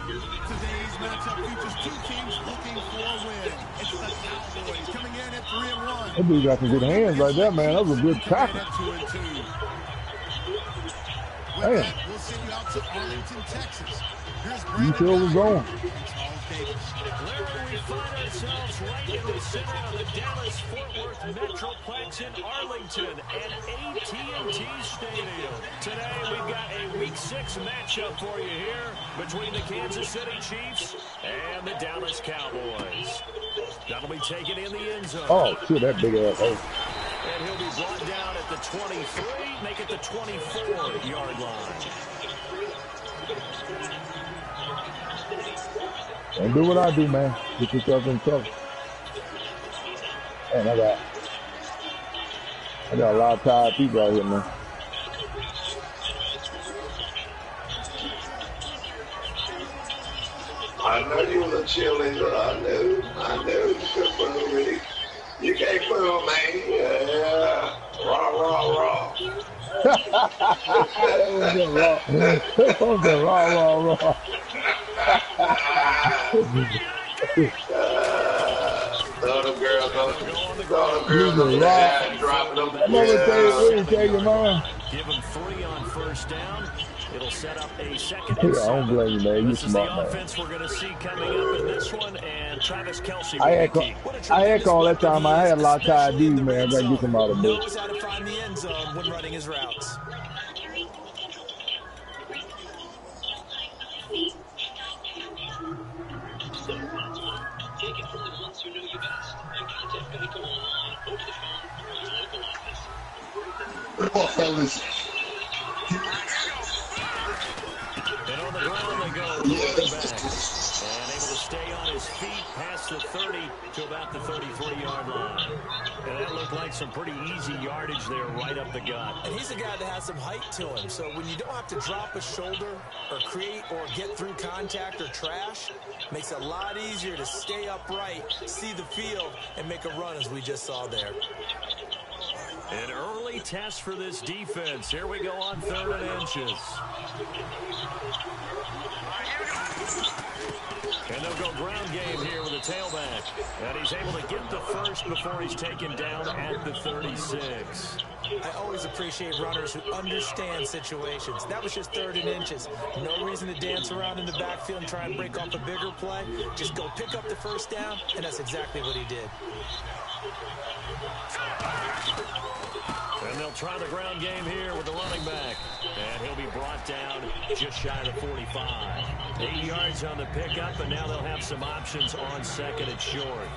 Today's matchup features two teams looking for a win. It's the Cowboys coming in at 3-1. That dude got some good hands right there, man. That was a good tackle. With that, we'll send you out to Arlington, Texas. Here's You sure was going. Where we find ourselves right in the center of the Dallas-Fort Worth Metroplex in Arlington at AT&T Stadium. Today, we've got a Week 6 matchup for you here between the Kansas City Chiefs and the Dallas Cowboys. That'll be taken in the end zone. Oh, shit, that big ass. And he'll be brought down at the 23, make it the 24-yard line. And do what I do, man. Get yourself in trouble. Man, I got a lot of tired people out here, man. I know you was a cheerleader. I knew. You could fool me. You can't fool me. Yeah. Raw. Raw. Throw them girls on the drop them. I'm going to tell you, man. Give him 3 on first down. It'll set up a second I don't blame you, man. You smart, man. Offense we're going to see coming up in this one, and Travis Kelce. I had call that time. I had a lot of tired dudes, man. I got to get them out of bed. Knows how to find the end zone when running his routes. Take it from the ones who know you best and contact Geico online, over the phone, or your local office. And on the ground they go. Back. And able to stay on his feet past the 30 to about the 33-yard line. And that looked like some pretty easy yardage there right up the gut. And he's a guy that has some height to him. So when you don't have to drop a shoulder or create or get through contact or trash, makes it a lot easier to stay upright, see the field, and make a run as we just saw there. An early test for this defense. Here we go on 3rd and inches. And they'll go ground game here with a tailback. And he's able to get the first before he's taken down at the 36. I always appreciate runners who understand situations. That was just 3rd and inches. No reason to dance around in the backfield and try and break off a bigger play. Just go pick up the first down, and that's exactly what he did. And they'll try the ground game here with the running back. And he'll be brought down just shy of the 45. 8 yards on the pickup, and now they'll have some options on 2nd and short.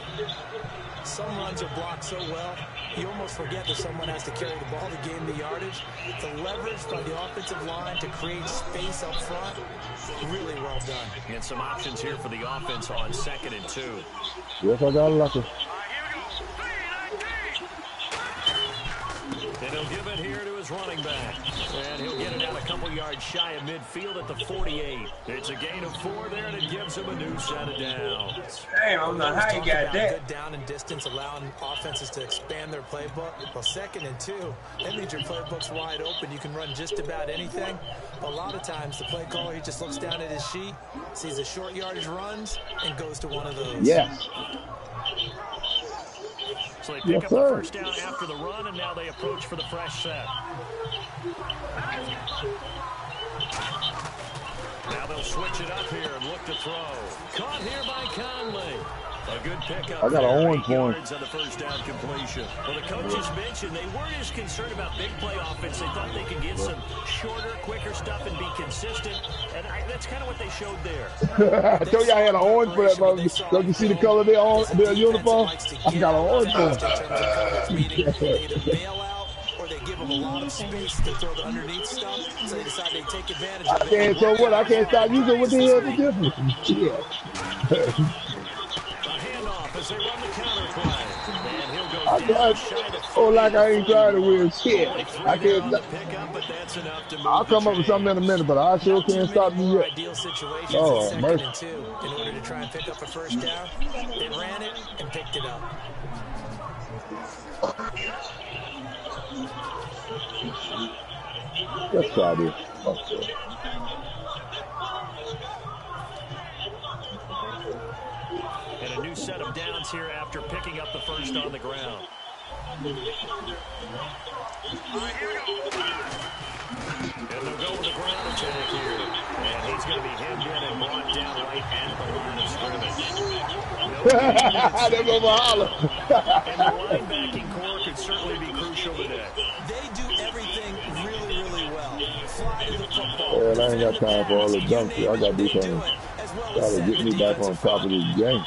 Some runs are blocked so well, you almost forget that someone has to carry the ball to gain the yardage. The leverage by the offensive line to create space up front, really well done. And some options here for the offense on 2nd and 2. Yes, I got lucky. And he'll give it here to his running back. And he'll get it out a couple yards shy of midfield at the 48. It's a gain of 4 there, and it gives him a new set of downs. Damn, I don't know how you got that. Good down and distance, allowing offenses to expand their playbook. Well, 2nd and 2, that means your playbook's wide open. You can run just about anything. A lot of times, the play caller, he just looks down at his sheet, sees the short yardage runs, and goes to one of those. Yes. So they pick up the first down after the run, and now they approach for the fresh set. Now they'll switch it up here and look to throw. Caught here by Conley. A good pickup. I got an orange one. On the first down completion. Well, the coaches mentioned they weren't as concerned about big play offense. They thought they could get some shorter, quicker stuff and be consistent. And that's kind of what they showed there. I told you I had an orange for that, brother. Don't you see the color of their uniform? I got an orange one. Or they give them a lot of space to throw the underneath stuff, so they decide they take advantage of it. And so what? I can't stop using. What the hell is the difference? Yeah. As they run the counter play. And he'll go like I ain't trying to win shit. I can't. I'll come up with something in a minute, but I sure can't stop you yet. Oh, mercy. In order to try and pick up a first down, they ran it and picked it up. Let's try this. Okay. here after picking up the first on the ground. And they'll go with the ground attack here. And he's going to be hemmed in and brought down right at the line of scrimmage. They're going to holler. And the linebacking core could certainly be crucial today. They do everything really, really well. Fly to the football. Man, I ain't got time for all the dumb shit. I got to do something. Try to get me back on top of this game.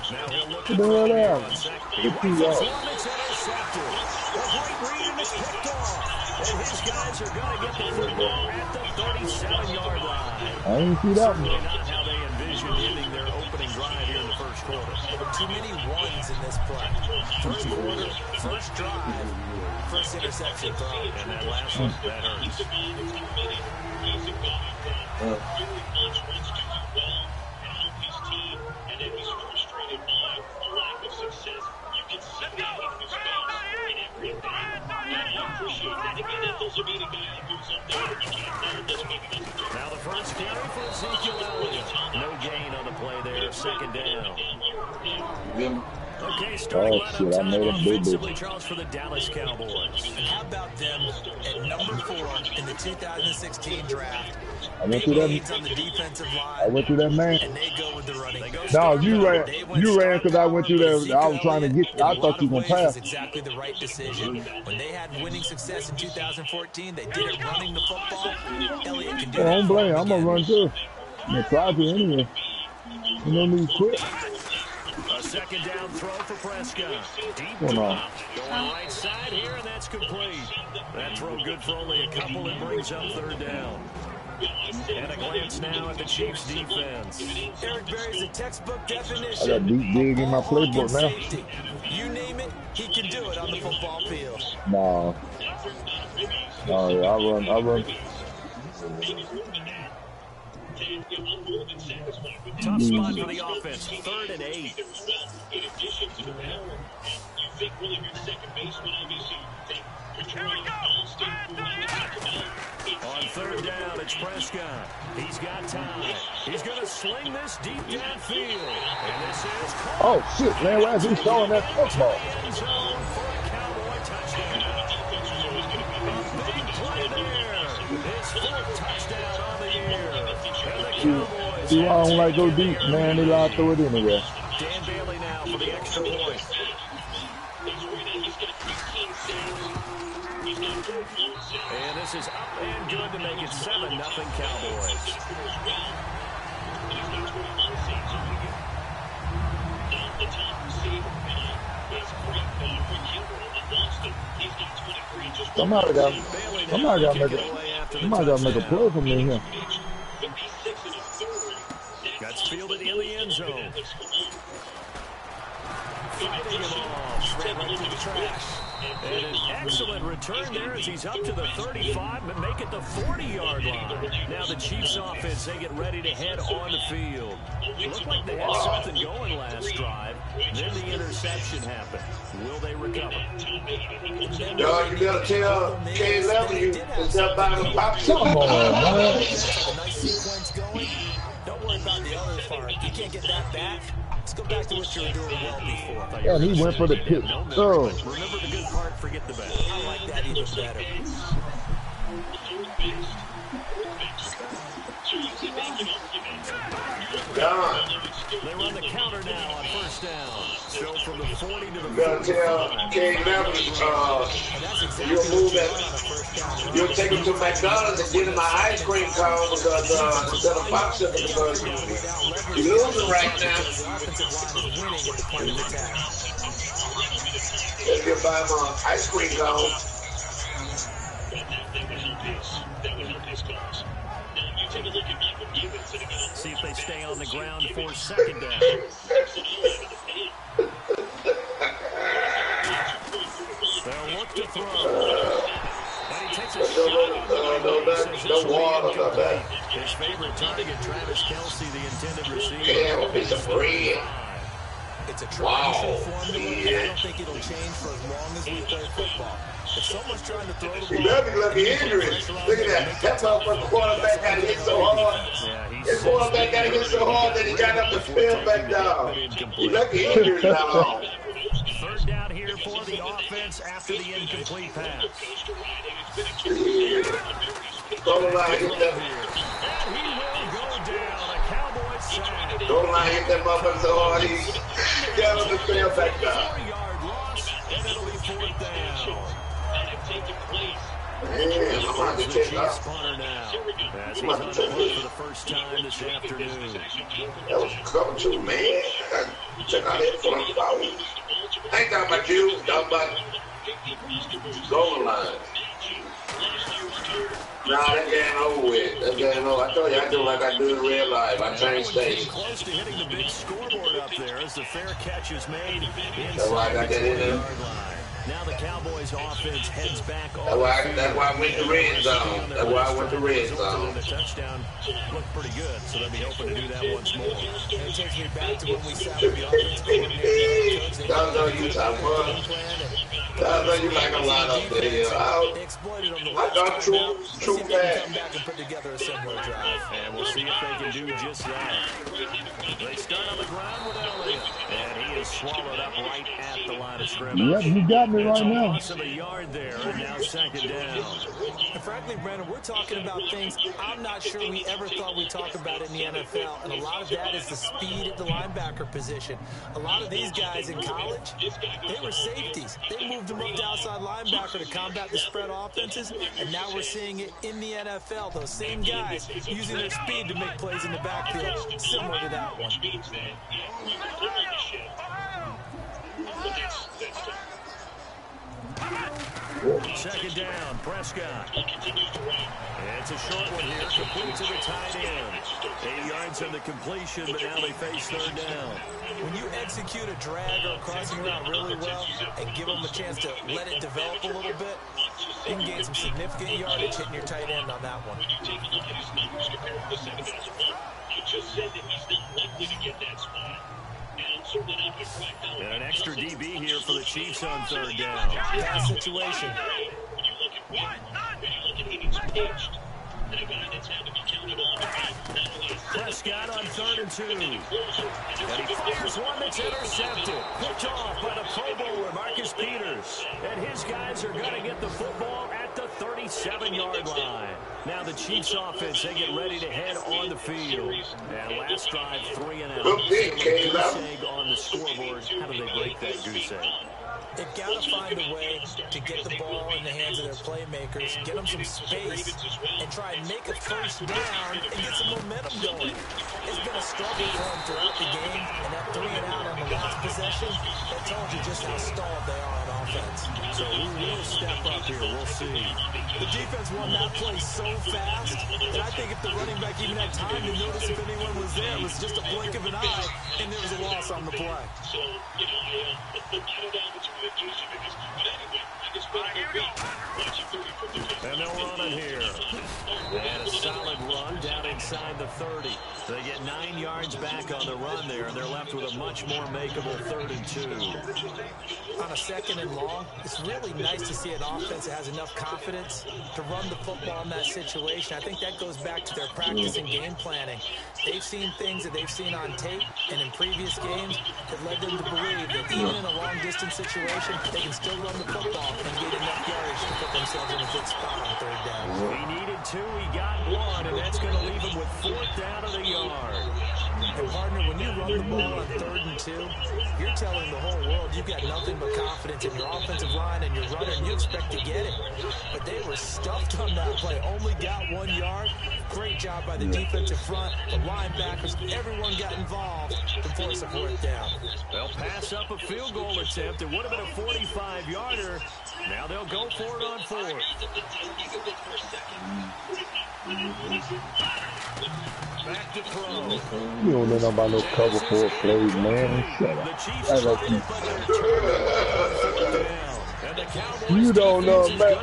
Now he'll look Get the hell out. He wins this one. It's intercepted. A great read and it's picked off. And his guys are going to get the football at the 37-yard line. I didn't see that one. Certainly not how they envisioned ending their opening drive here in the first quarter. Too many ones in this play. First quarter, first drive, first interception throw. And that last one, that hurts. Now the first carry for Ezekiel Elliott. No gain on the play there, second down. Okay, starting lineup time offensively, Charles, for the Dallas Cowboys. How about them at number 4 in the 2016 draft? I went through that. On the defensive line, I went through that man. and they go with the running. No, you ran. You ran because I went through there. I was trying to get. I thought you were gonna pass. Exactly the right decision. When they had winning success in 2014, they did it running the football. Elliott can do I that. don't blame. I'm gonna run too. I'm gonna try to anyway. You know me quick. A second down throw for Prescott. Deep Come on. going right side here, and that's complete. That throw good for only a couple and brings up third down. And a glance now at the Chiefs' defense. Eric Berry's a textbook definition. I got deep dig in my playbook now. Safety. You name it, he can do it on the football field. Nah. Oh yeah, I run. Tough spot for the offense. 3rd and 8. In addition to that, you think really good second baseman, obviously. On 3rd down, it's Prescott. He's got time. He's going to sling this deep downfield. And this is Oh shit, man! Why is he throwing that football? end zone for a Cowboy touchdown. A big play there. His 4th touchdown on the year. And the Cowboys. See why I don't like go deep, man? They lie throw it anyway. Dan Bailey now for the extra point. And this is up and good to make it 7-0 Cowboys. Somebody got to make a play for me here. That's fielded in the end zone. Fighting him off. Ran right through the trash. And an excellent return there as he's up to the 35 and make it the 40-yard line. Now the Chiefs offense, they get ready to head on the field. It looked like they had something going last drive. Then the interception happened. Will they recover? Dog, you gotta tell K11 you step by the pop. Come on, man. Nice sequence going. Don't worry about the other part. You can't get that back. Let's go back to what you were doing well before. Yeah, he went for the pick. Remember the good part, forget the bad. I like that even better. They run the counter now on 1st down. So from the 40 to the You gotta tell K11 you'll move that. You'll take him to McDonald's and get him an ice cream cone because instead of popsicle because you're losing right now. Let's get by him an ice cream cone. See if they stay on the ground for 2nd down. They'll look to throw. And he takes a shot. No water, no that. His favorite target, Travis Kelce, the intended receiver. Yeah, a piece of bread. It's a traditional formula, and I don't think it'll change for as long as we play football. If someone's trying to throw the ball, lucky injuries. Look at that. That motherfucker quarterback got hit so hard. His quarterback got hit so hard that he got up the field back down. He lucky injuries now. Third down here for the offense after the incomplete pass. Goldenlion hit that. And he will go down. A Cowboys sack. Goldenlion hit that motherfucker so hard he got up the field back down. 4-yard loss, and it'll be fourth down. Man, I'm about to check out. Punter now. As he's on the punt for the first time this afternoon. That was cover two, man. I got to check out that front foul. I ain't talking about you. I'm talking about Goldenlion. Nah, that game over with. That game over. I told you I do like I do in real life. I change states. Close to hitting the big scoreboard up there as the fair catch is made inside That's why I got that in there. Now the Cowboys offense heads back on. That's why I went to red zone. That's why I went to red zone. The touchdown looked pretty good, so they'll be hoping to do that once more. And it takes me back to when we sat with the offense coordinator. Y'all know you talking about. Y'all know you like a lot up there. I got true bad. Come back and put together a similar drive. And we'll see if they can do just that. They start on the ground with Elliott, and he is swallowed up right at the line of scrimmage. Yep, you got me right now. Loss of a yard there, and now second down. And frankly, Brandon, we're talking about things I'm not sure we ever thought we'd talk about in the NFL, and a lot of that is the speed at the linebacker position. A lot of these guys in college, they were safeties. They moved them up to outside linebacker to combat the spread offenses, and now we're seeing it in the NFL. Those same guys using their speed to make plays in the backfield, similar to that one. Second down, Prescott. It's a short one here, complete to the tight end. 8 yards on the completion, but now they face third down. When you execute a drag or a crossing route really well and give them a chance to let it develop a little bit, you can gain some significant yardage hitting your tight end on that one. And an extra DB here for the Chiefs on third down. Pass situation. Prescott on 3rd and 2. And he fires one that's intercepted. Picked off by the Pro Bowler, Marcus Peters. And his guys are going to get the football at the 37-yard line. Now the Chiefs offense, they get ready to head on the field. And last drive, 3 and out. Goose egg on the scoreboard. How do they break that goose egg? They've got to find a way to get the ball in the hands of their playmakers, get them some space, and try and make a first down and get some momentum going. It's been a struggle for them throughout the game, and that 3 and out on the last possession, that told you just how stalled they are on offense. So who will step up here? We'll see. The defense won that play so fast that I think if the running back even had time to notice if anyone was there, it was just a blink of an eye, and there was a loss on the play. And they'll run it here. And a solid run down inside the 30. They get 9 yards back on the run there, and they're left with a much more makeable 3rd and 2. On a 2nd and long, it's really nice to see an offense that has enough confidence to run the football in that situation. I think that goes back to their practice and game planning. They've seen things that they've seen on tape and in previous games that led them to believe that even in a long-distance situation, they can still run the football and get enough yardage to put themselves in a good spot on 3rd down. He needed 2, he got 1, and that's going to leave him with 4th down of the yard. And partner, when you run the ball on 3rd and 2, you're telling the whole world you've got nothing but confidence in your offensive line and your runner, and you expect to get it. But they were stuffed on that play, only got 1 yard. Great job by the defensive front, the linebackers, everyone got involved to force a 4th down. They'll pass up a field goal attempt. It would have been a 45-yarder. Now they'll go for it on 4th. Back to throw. You don't know about no cover 4 plays, man. Shut up. You don't know, man.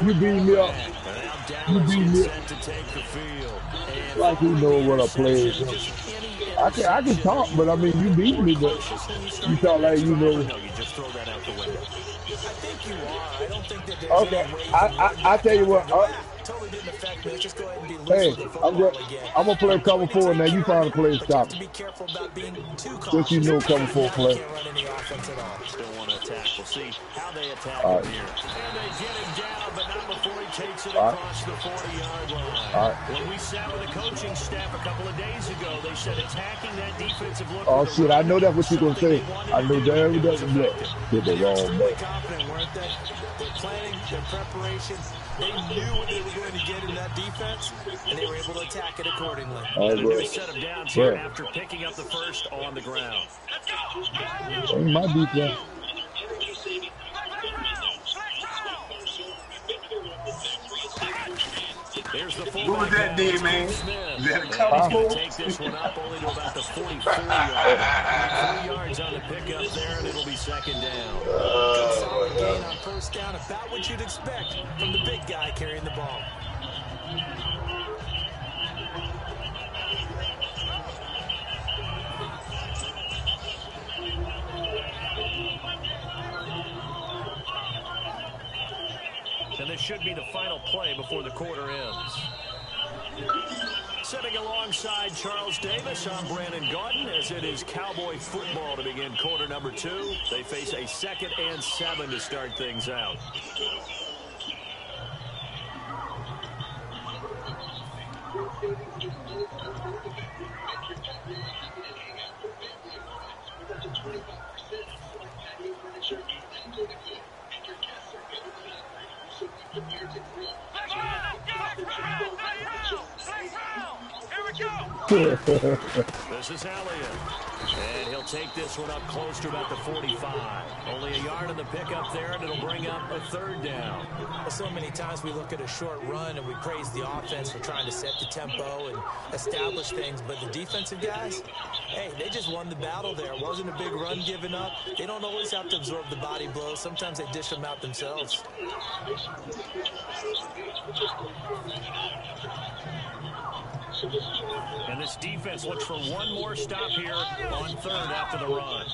You beat me up. You beat me up. Like you know what a play is. I can talk, but I mean, you beat me, but you talk like you know. No, you just throw that out the window. I think you are. I don't think that there's Okay, any way you can run I back tell you out there what. and go, totally didn't affect me. Let's just go ahead and be loose Hey, with the football again. I'm gonna play cover Going to 4 now. take You care of find a it, play to but you have stop. to be careful about being too Just you cautious. know, cover 4 Now play. you can't run any offense at all. Still want to attack. We'll see how they attack All him right. here. And they get him down, but not before he takes it All right. across the 40-yard line. All right. When we sat with the coaching staff a couple of days ago, they said attacking that defensive look. Oh shit! I know that's what you're gonna say. I know damn well that's what. Get the wrong Extremely back. confident, weren't they? Their planning, their preparation, they knew what they were going to get in that defense, and they were able to attack it accordingly. All And a right, new set of downs here after picking up the first on the ground. Ain't my defense. Who was that, D-Man? Is that a cover four? Take this one up only to about the 44-yard. 3 yards on the pickup there, and it'll be second down. Good solid gain on first down, about what you'd expect from the big guy carrying the ball. And this should be the final play before the quarter ends. Sitting alongside Charles Davis, I'm Brandon Gaudin, as it is Cowboy football to begin quarter number 2. They face a 2nd and 7 to start things out. This is Elliott, and he'll take this one up close to about the 45. Only a yard on the pickup there, and it'll bring up a 3rd down. So many times we look at a short run and we praise the offense for trying to set the tempo and establish things, but the defensive guys, hey, they just won the battle there. It wasn't a big run given up. They don't always have to absorb the body blows. Sometimes they dish them out themselves. And this defense looks for one more stop here on 3rd after the run.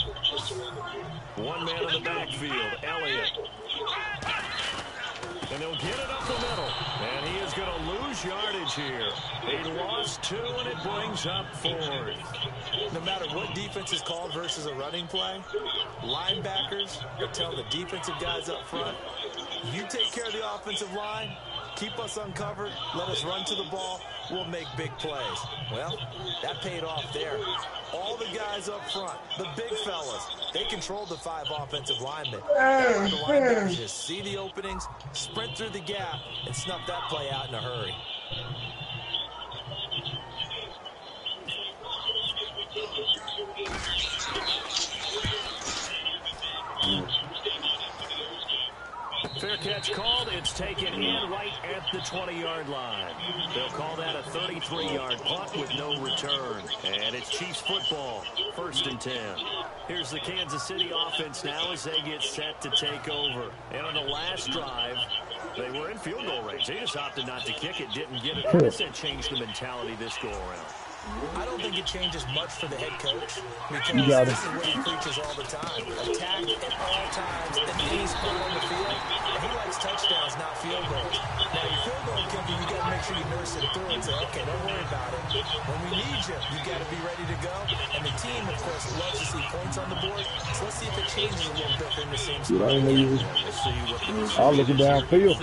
One man in the backfield, Elliott. And they'll get it up the middle. And he is going to lose yardage here. He lost 2, and it brings up 4th. No matter what defense is called versus a running play, linebackers are telling the defensive guys up front, you take care of the offensive line, keep us uncovered, let us run to the ball, we'll make big plays. Well, that paid off there. All the guys up front, the big fellas, they controlled the 5 offensive linemen. The linebackers just see the openings, sprint through the gap, and snuff that play out in a hurry. Fair catch called. It's taken in right at the 20-yard line. They'll call that a 33-yard punt with no return. And it's Chiefs football, 1st and 10. Here's the Kansas City offense now as they get set to take over. And on the last drive, they were in field goal range. They just opted not to kick it, didn't get it. How does that change the mentality this go around? I don't think it changes much for the head coach, because this is what he preaches all the time. Attack at all times in any spot on the field. And he likes touchdowns, not field goals. Now, your field goal kicker, you got to make sure you nurse it through and say, okay, don't worry about it. When we need you, you got to be ready to go. And the team, of course, loves to see points on the board. So let's see if it changes a little bit in the same spot. I know you. I'm looking downfield.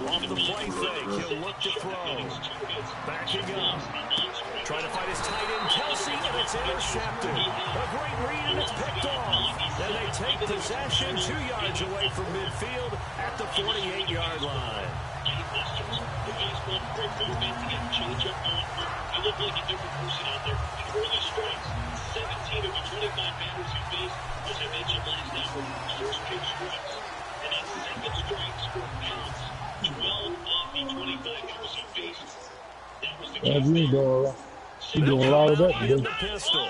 Off the play fake, he'll look to throw. Backing up. Trying to find his tight end, Kelsey, and it's intercepted. A great read, and it's picked off. And they take possession 2 yards away from midfield at the 48-yard line. He looked like a different person out there. Early strikes, 17 of the 25 batters he faced. As I mentioned last night, first pitch strikes, and then second strikes for counts. 12 of the 25 batters he faced. That was the key. She's doing a lot of that today. The pistol.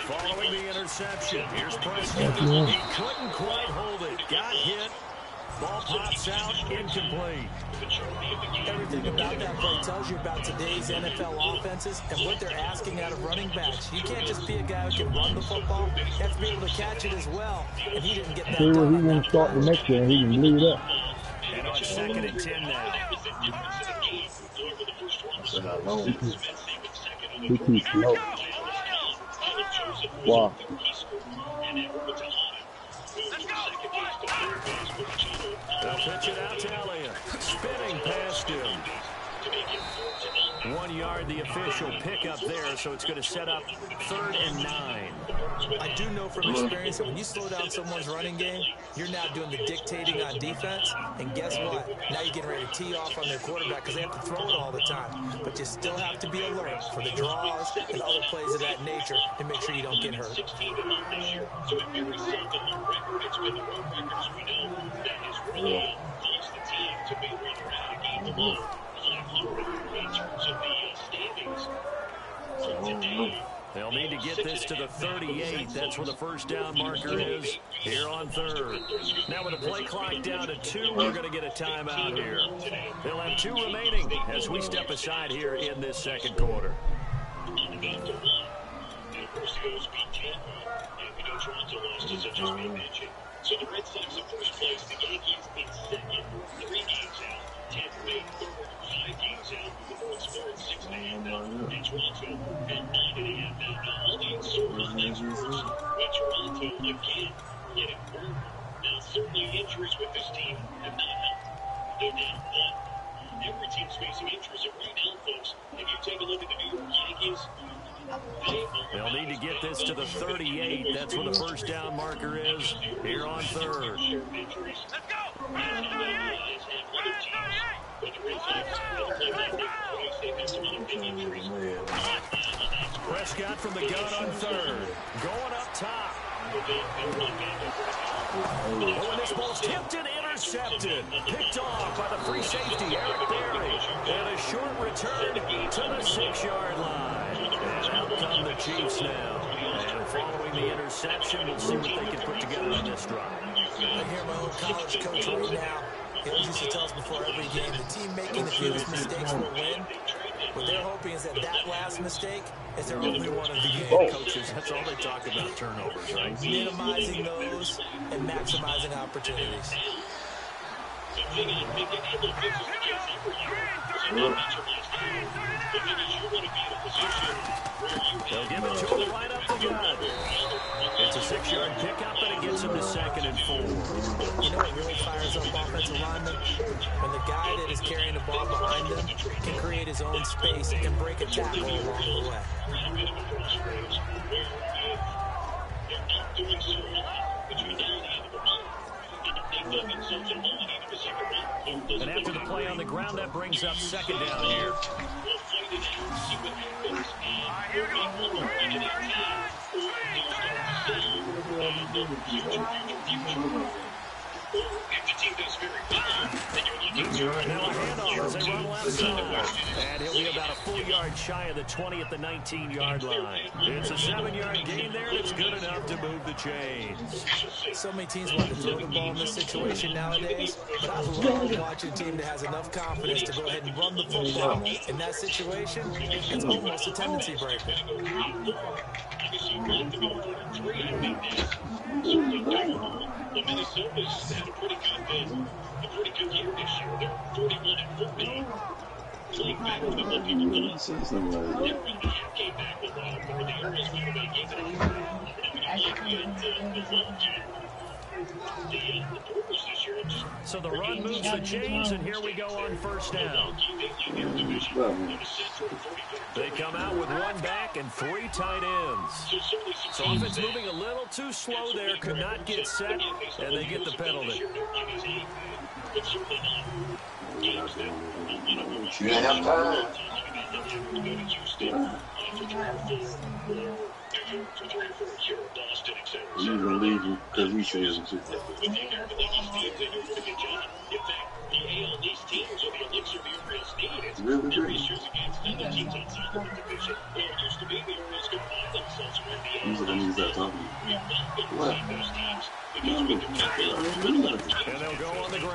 Following the interception, here's Preston. He couldn't quite hold it. Got hit, Ball pops out, incomplete. Everything about that play tells you about today's NFL offenses and what they're asking out of running backs. You can't just be a guy who can run the football. You have to be able to catch it as well. And he didn't get that done. He won't start the next game. He can bleed up. And on 2nd and 10 now. He keeps low. Wow. They'll pitch it out to Elliott. Spinning past him. 1 yard, the official pickup there, so it's going to set up 3rd and 9. I do know from experience that when you slow down someone's running game, you're now doing the dictating on defense, and guess what? Now you're getting ready to tee off on their quarterback because they have to throw it all the time. But you still have to be alert for the draws and other plays of that nature to make sure you don't get hurt. 16 to 1 this year, so a very solid record. It's been the road records we know that has really caused the team to be runner out of game alone. 500 in terms of the standings. So today, they'll need to get this to the 38. That's where the first down marker is here on 3rd. Now with the play clock down to 2, we're going to get a timeout here. They'll have 2 remaining as we step aside here in this 2nd quarter. on the game to 1. And of course, the O's beat Tampa. And we know Toronto lost, as I just mentioned. So the Red Sox in first place, the Yankees in 2nd, 3 games out. Tampa Bay 3rd, 5 games out. The Brewers 4th, 6.5 down. And Toronto at 9.5 down. Now all the sort of things worse with Toronto again getting burned. Now certainly injuries with this team have not helped. No doubt that every team's facing injuries. And right now, folks, if you take a look at the New York Yankees, they'll need to get this to the 38. That's where the first down marker is here on 3rd. Let's go! Prescott from the gun on 3rd. Going up top. Oh, and this ball's tipped and intercepted. Picked off by the free safety, Eric Berry. And a short return to the 6-yard line. And out come the Chiefs now. And following the interception, we'll see what they can put together on this drive. I hear my old college coach right now. He always used to tell us before every game, the team making the fewest mistakes will win. What they're hoping is that last mistake is their only one of the game. Coaches, that's all they talk about, turnovers, right? Minimizing those and maximizing opportunities. They'll give it to him right up the gut. It's a 6-yard pickup, and it gets him to 2nd and 4. You know what really fires up offensive linemen? When the guy that is carrying the ball behind them can create his own space and break a tackle along the way. And after the play on the ground, that brings up 2nd down here. Now a handoff as they run left side. And he'll be about a full yard shy of the 20 at the 19-yard line. It's a 7-yard gain there. It's good enough to move the chains. So many teams want to throw the ball in this situation nowadays, but I love watching a team that has enough confidence to go ahead and run the football. In that situation, it's almost a tendency breaker. Minnesota's had a pretty good year this year. They're 41-14. Playing back to what people thought. Their run came back a lot more there as well. They gave it a So the run moves the chains, and here we go on first down. They come out with 1 back and 3 tight ends. So offense moving a little too slow there, could not get set, and they get the penalty. You have time. He's going to leave him because he says it too. Really good. He's going to use that talking. What? And they'll go on the ground.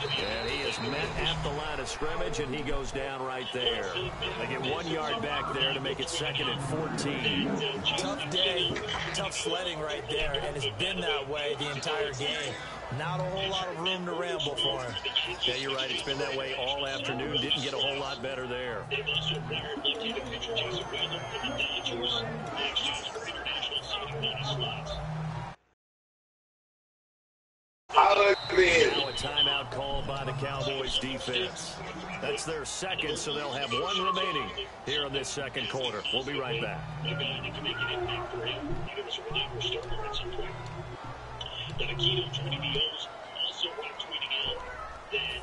And he is met at the line of scrimmage, and he goes down right there. They get 1 yard back there to make it 2nd and 14. Tough day, tough sledding right there, and it's been that way the entire game. Not a whole lot of room to ramble for him. Yeah, you're right. It's been that way all afternoon. Didn't get a whole lot better there. They've also acquired left-handed pitcher Jason Wheeler from the Dodgers in exchange for international signing bonus slots. Now a timeout called by the Cowboys defense. That's their second, so they'll have 1 remaining here in this second quarter. We'll be right back. A guy that can make an impact for him. He was a reliever starter at some point. But Aquino joining the O's, also tweeting out that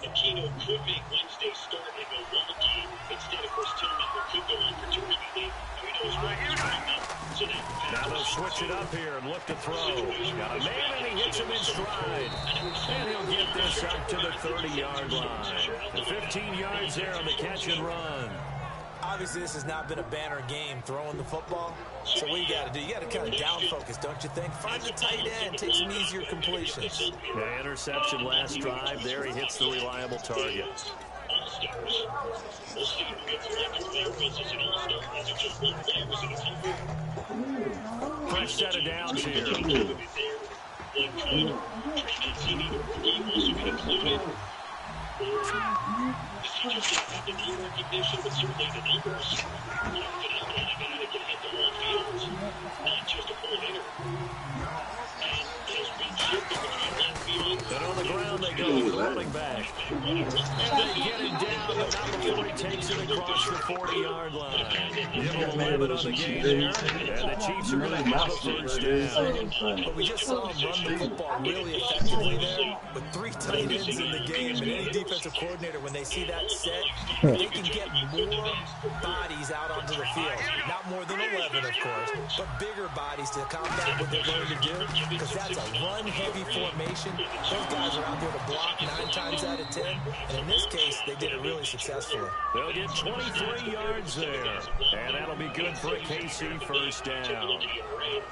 Aquino could make Wednesday's start and go 1 game. Instead, of course, Tillman could go on paternity leave. And we know his record is coming up. So now they'll switch it up here and look to throw. Got a man, and he hits him in stride. And he'll get this out to the 30-yard line. The 15 yards there on the catch and run. Obviously, this has not been a banner game throwing the football. So what you got to do, you got to kind of down focus, don't you think? Find the tight end, take some easier completions. The interception last drive. There he hits the reliable target. Fresh set of downs here. The name recognition, but certainly the numbers. Phenomenal, a guy that can hit the whole field, not just a full hitter. And has been shifting between left field. And on the ground they go with the running back. And they get him down, but not before he takes it across the 40-yard line. Give him 11 on the game there, and the Chiefs are going to have a first down. But we just saw him run the football really effectively there, with 3 tight ends in the game, and any defensive coordinator, when they see that set, they can get more bodies out onto the field. Not more than 11, of course, but bigger bodies to combat what they're going to do, because that's a run-heavy formation. Those guys are out there to block 9 times out of 10, and in this case, they did it really successfully. They'll get 23 yards there, and that'll be good for a KC first down.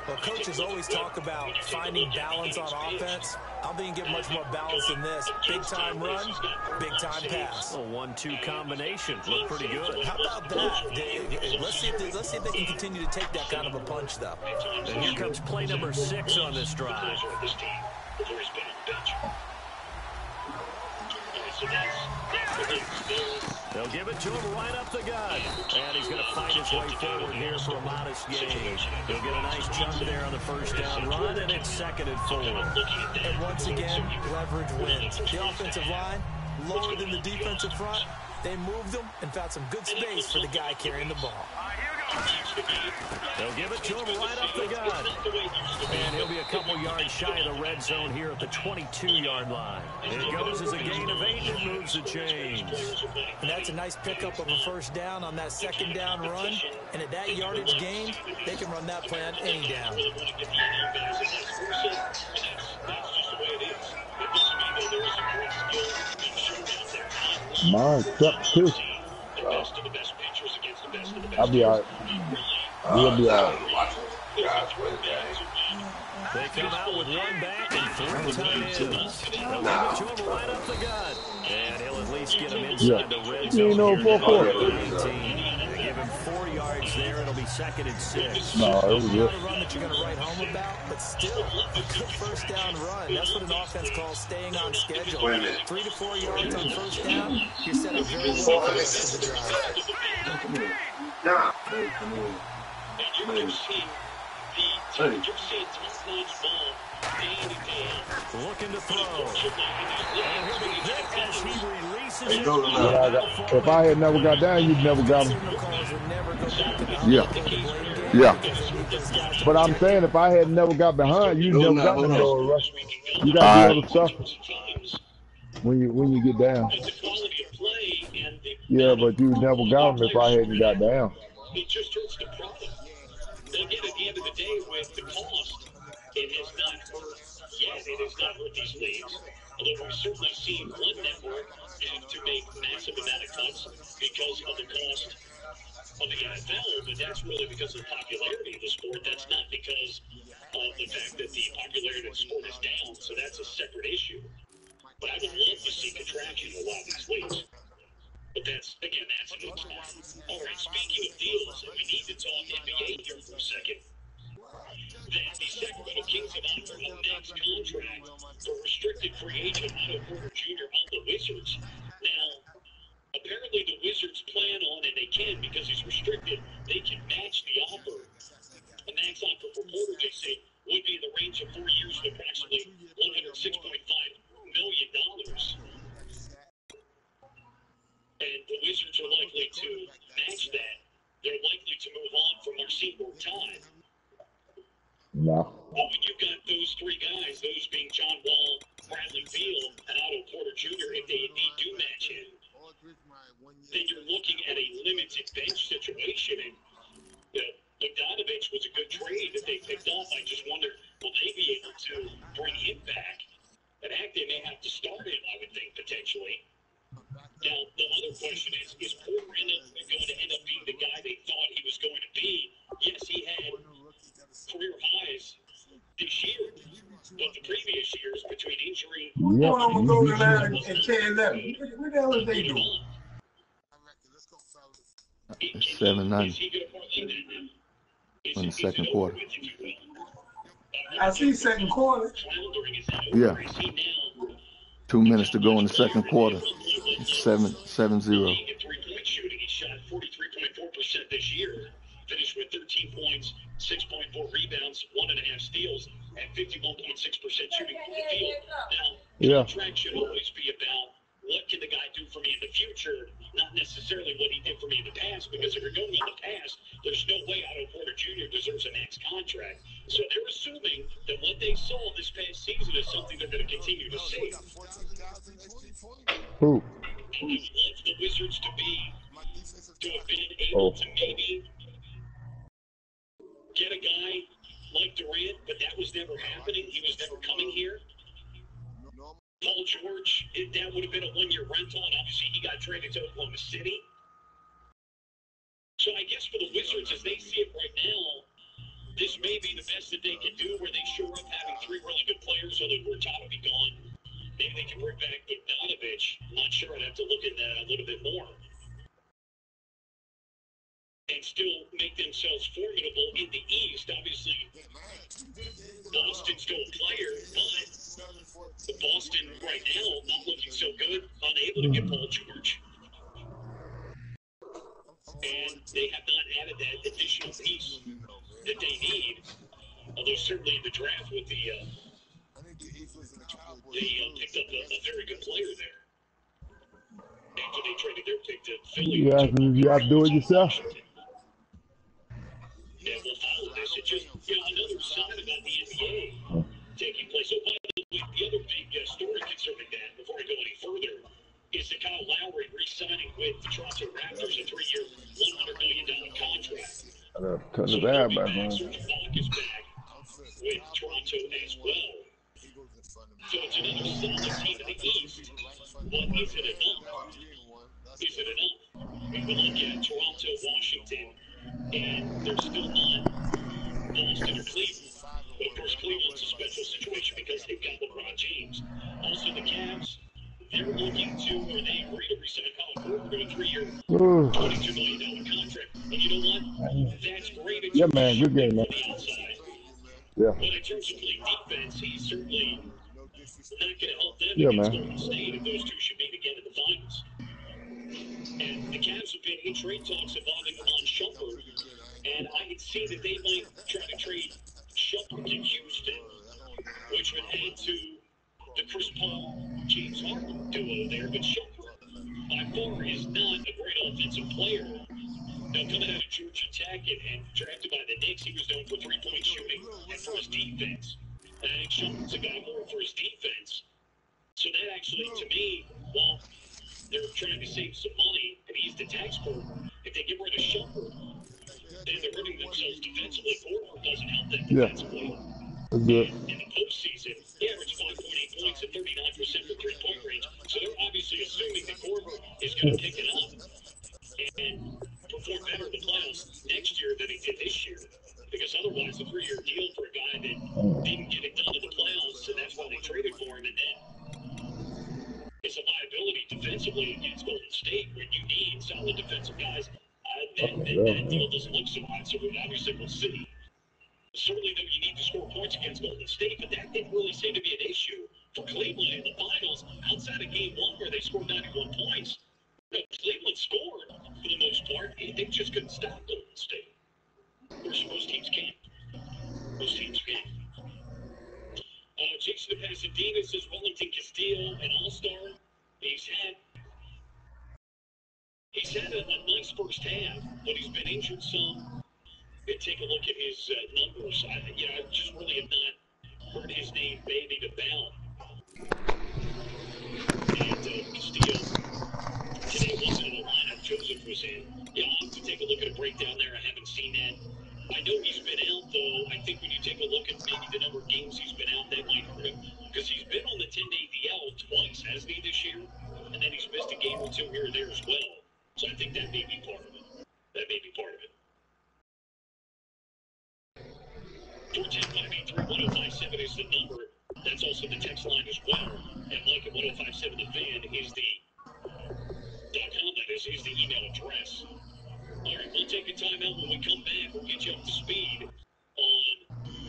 Well, coaches always talk about finding balance on offense. I don't think you get much more balance than this. Big-time run, big-time pass. A 1-2 combination. Look pretty good. How about that? Let's see if they can continue to take that kind of a punch, though. And here comes play number 6 on this drive. They'll give it to him right up the gut. And he's going to fight his way forward here for a modest gain. He'll get a nice chunk there on the first down run, and it's 2nd and 4. And once again, leverage wins. The offensive line, lower than the defensive front. They moved them and found some good space for the guy carrying the ball. They'll give it to him right up the gut. And he'll be a couple yards shy of the red zone here at the 22-yard line. It goes as a gain of 8 and moves the chains. And that's a nice pickup of a first down on that 2nd down run. And at that yardage gain, they can run that play on any down. My truck too. I'll be all right. We'll be all right. They come out with 1 back and 3 tight ends. They'll give it to him right up the gut. And he'll at least get him inside the red zone. They give him 4 yards there. It'll be 2nd and 6. No, it was good. Not a run that you're going to write home about, but still a good first down run. That's what an offense calls staying on schedule. 3 to 4 yards on first down, you're set up very well for the rest of the drive. Looking to throw. And he'll be hit as he releases it. If I had never got down, you'd never got him. Yeah. But I'm saying if I had never got behind, you'd never got him. You got to be able to suffer when you get down. Yeah, but you never got him if I hadn't got down. It just hurts the product. Again, at the end of the day, with the cost, it has not hurt yet. It has not hurt these leagues. Although we've certainly seen one network have to make massive amount of cuts because of the cost of the NFL, but that's really because of the popularity of the sport. That's not because of the fact that the popularity of the sport is down. So that's a separate issue. But I would love to see contraction in a lot of these leagues. But that's an aside. All right, speaking of deals, we need to talk NBA here for a second. The Sacramento Kings have offered a max contract for restricted free agent Otto Porter Jr. on the Wizards. Now, apparently the Wizards plan on, and they can because he's restricted, they can match the offer. A max offer for Porter, they say, would be in the range of 4 years to approximately $106.5 million. And the Wizards are likely to match that. They're likely to move on from Marcin Gortat. No. But when you've got those three guys, those being John Wall, Bradley Beal, and Otto Porter Jr., if they indeed do match him, then you're looking at a limited bench situation. And Bogdanovich was a good trade that they picked up. I just wonder, will they be able to bring him back? And heck, they may have to start him, I would think, potentially. Now, the other question is Porter going to end up being the guy they thought he was going to be? Yes, he had career highs this year, but the previous years between injury What's going on with Goldenlion and 10-11? What the hell is they doing? 7-9 in the second quarter. I see second quarter. Yeah. 2 minutes to go in the second quarter. 7-0. Three-point shooting, he shot 43.4% this year. Finished with 13 points, 6.4 rebounds, 1.5 steals, and 51.6% shooting from the field. Now, contract should always be about what can the guy do for me in the future, not necessarily what he did for me in the past, because if you're going on the past, there's no way Otto Porter Jr. deserves a max contract. So they're assuming that what they saw this past season is something they're going to continue to see. Who? I would love the Wizards to have been able to maybe get a guy like Durant, but that was never happening. He was never coming here. Paul George, that would have been a one-year rental, and obviously he got traded to Oklahoma City. So I guess for the Wizards, as they see it right now, this may be the best that they can do, where they shore up having three really good players, although Gortat will be gone. Maybe they can bring back Bogdanovich. I'm not sure. I'd have to look at that a little bit more. And still make themselves formidable in the East. Obviously, Boston's still a player, but Boston right now not looking so good, unable to get Paul George. And they have not added that additional piece that they need. Although certainly in the draft with they picked up a very good player there. After they traded their pick to Philly. You have to do it yourself. Yeah, we'll follow this. It's just, another side about the NBA taking place. So, by the way, the other big story concerning that, before I go any further, is that Kyle Lowry re-signing with the Toronto Raptors a 3-year, $100 million contract. Cut the bad back on. Serge Ibaka is back with Toronto as well. So it's another solid team in the East. But is it enough? Is it enough? We will look at Toronto, Washington, and they're still not Boston or Cleveland. But of course, Cleveland's a special situation because they've got LeBron James. Also, the Cavs, they're looking to, or they agree to resign Colin Porter to a 3-year, $22 million contract. And you know what? That's great. Yeah, man, good game, man. Yeah. But in terms of playing defense, he's certainly not going to help them against Golden State if those two should meet again in the finals. And the Cavs have been in trade talks involving Iman Shumpert, and I can see that they might try to trade Shumpert to Houston, which would add to the Chris Paul, James Harden duo there. But Shumpert, by far, is not a great offensive player. Now, coming out of Georgia Tech and drafted by the Knicks, he was known for three-point shooting and for his defense. And I think Shumpert's a guy more for his defense. So that actually, to me, well, they're trying to save some money and ease the tax burden. If they get rid of Shumpert, then they're hurting themselves defensively. Porter doesn't help them defensively. That's good. In the postseason, he averaged 5.8 points at 39% for three-point range. So they're obviously assuming that Porter is going to pick it up and perform better in the playoffs next year than he did this year. Because otherwise, a 3-year deal for a guy that didn't get it done in the playoffs, and that's why they traded for him, And then it's a liability defensively against Golden State when you need solid defensive guys. That deal doesn't look so hot, so obviously we'll see. Certainly, though, you need to score points against Golden State, but that didn't really seem to be an issue for Cleveland in the finals. Outside of Game 1, where they scored 91 points, Cleveland scored for the most part. They just couldn't stop Golden State. Of course, most teams can't. Most teams can't. Jason Pasadena says Wellington Castillo, an all-star. He's had a nice first half, but he's been injured some. And take a look at his numbers. I just really have not heard his name bandied about. And Castillo today wasn't in the lineup. Joseph was in. I'll have to take a look at a breakdown there. I haven't seen that. I know he's been out, though. I think when you take a look at maybe the number of games he's been out, that might hurt him. Because he's been on the 10-day DL twice, hasn't he, this year? And then he's missed a game or two here or there as well. So I think that may be part of it. 410-583-1057 is the number. That's also the text line as well. And Mike at 1057 The Fan is the .com, that is the email address. All right, we'll take a timeout. When we come back, we'll get you up to speed on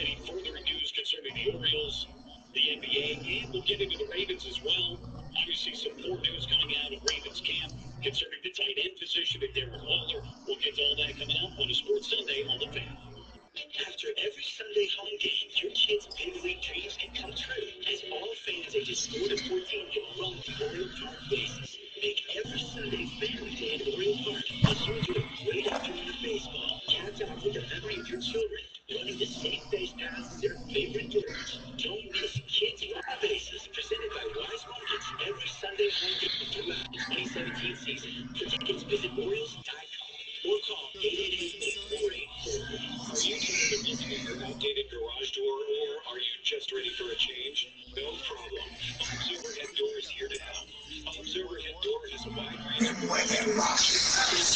any further news concerning the Orioles, the NBA, and we'll get into the Ravens as well. Obviously, some more news coming out of Ravens camp concerning the tight end position of Darren Waller. We'll get to all that coming up on a Sports Sunday on The Fan. After every Sunday home game, your kids' big league dreams can come true as all fans ages 4 to 14 can roam the Oriole Park bases. Make every Sunday family day at Oriole Park a source of great afternoon of baseball. Capped off with the memory of your children running the same base paths as their favorite birds. Don't miss Kids Rock Bases, presented by Wise Markets every Sunday home game throughout the 2017 season. For tickets, visit Orioles.com or call 888-848-4. Are you tired of looking at your outdated garage door, or are you just ready for a change? No problem. Bob's Overhead Door is here to help. Bob's Overhead Door has a wide range of garage doors.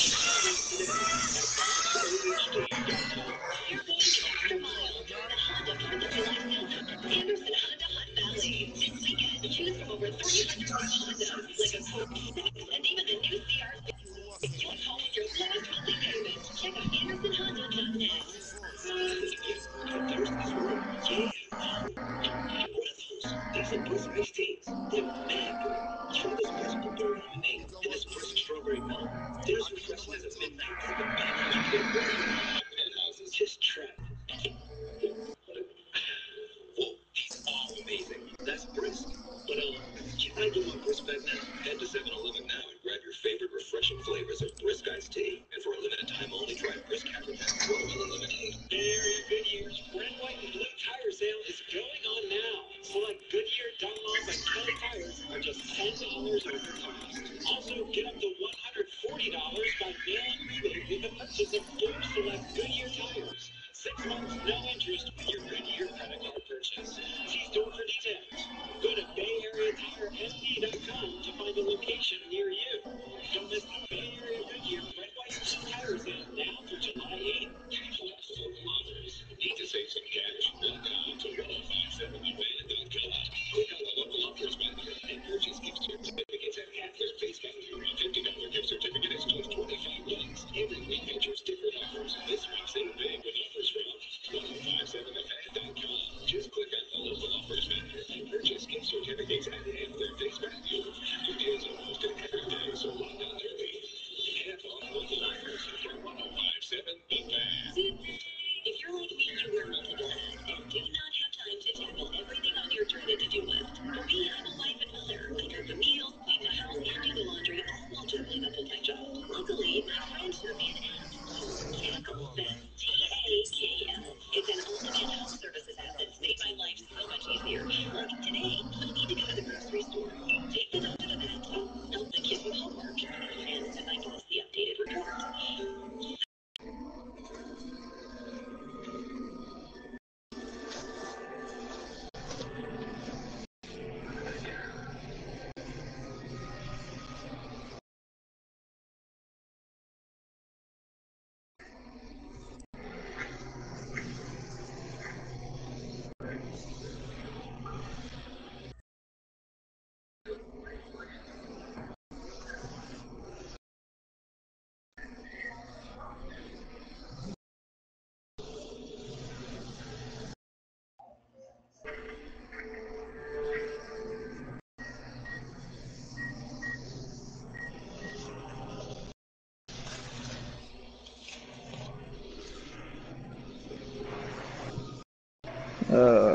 Choose from over 300 Hondas, like a and even the new CR. You want home with your lowest monthly payment? Check out AndersonHonda.net. These are brisk iced teas. They're mad good. Try this brisk blueberry lemonade and this brisk strawberry milk. They're as refreshing as a midnight sip of penthouses. Just try it. Whoa, these are amazing. That's brisk. But can I get my brisk back now? Head to 7-Eleven now and grab your favorite refreshing flavors of brisk iced tea. And for a limited time only, try brisk Haverpack Watermelon Lemonade. Very Goodyear's red, white, and blue tire sale is going on now. Select Goodyear, Dunlop, and Kelly tires are just $10 over cost. Also, get up to $140 by mail-in rebate with the purchase of 4 select Goodyear tires. 6 months, no interest with your Goodyear credit card purchase. See store for details. Go to BayAreaTireSD.com to find a location near you. Don't miss the Bay Area Goodyear Red, White, and Blue Tire Sale now through July 8th. Need to save some cash? Log on to 1057thevan.com. Click on the local offers banner and purchase gift certificates at half their face value. A $50 gift certificate is just $25. Every week features different offers. This week, save big with offers from 1057thevan.com. Just click on the local offers banner and purchase gift certificates at half their face value. Good deals are posted every day, so log on early. Half off local offers from 1057 The Van. If you're like me, you wear multiple hats and do not have time to tackle everything on your dreaded to-do list. For me, I'm a wife and mother. I cook the meals, clean the house, and do the laundry, all while juggling a full-time job. Luckily, my friend sent me an app called Tackle. That's Takl. It's an on-demand home services app that's made my life so much easier. Like today, I need to go to the grocery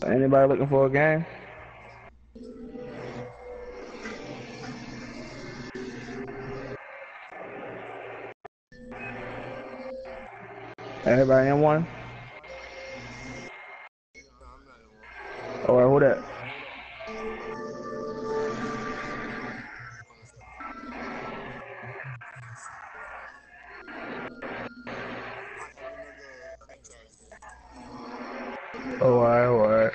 Anybody looking for a game? Everybody in one? Alright, who that? Alright.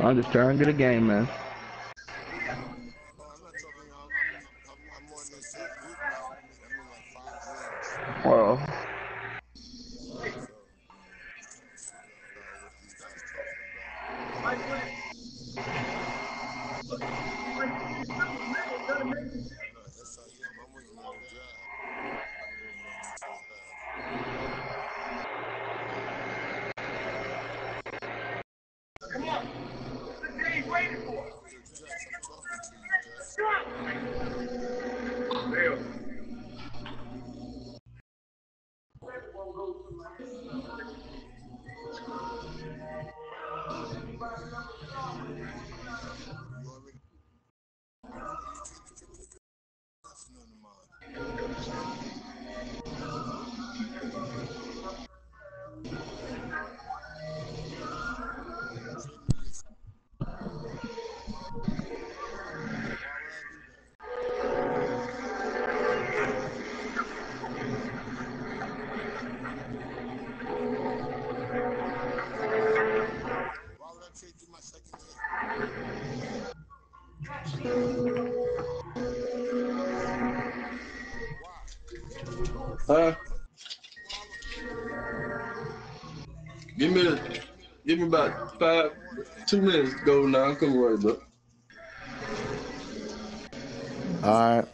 I'm just trying to get a game, man. I'm on this group now. I'm in like 5 rooms. Well, So, figure out what these guys talking about. That's how I'm waiting on the drive. Come on. What's the day waiting for? Jax, I'm talking to you, Jax. Bill. Why would I trade you my second pick? Huh? Give me about 2 minutes to go now. Come right up. All right.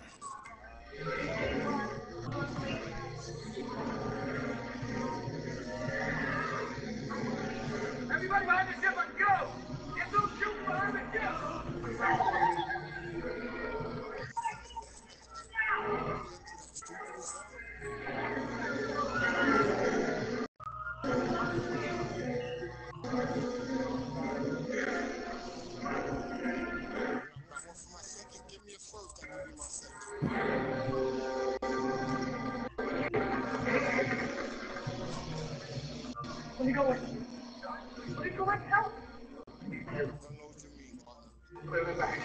Everybody behind the ship, let's go! Get those shooting behind the ship! I want for my second. Give me a first. I'll give you my second. Let me go with you. Let me go with help. I don't know what you mean, partner. Put it back.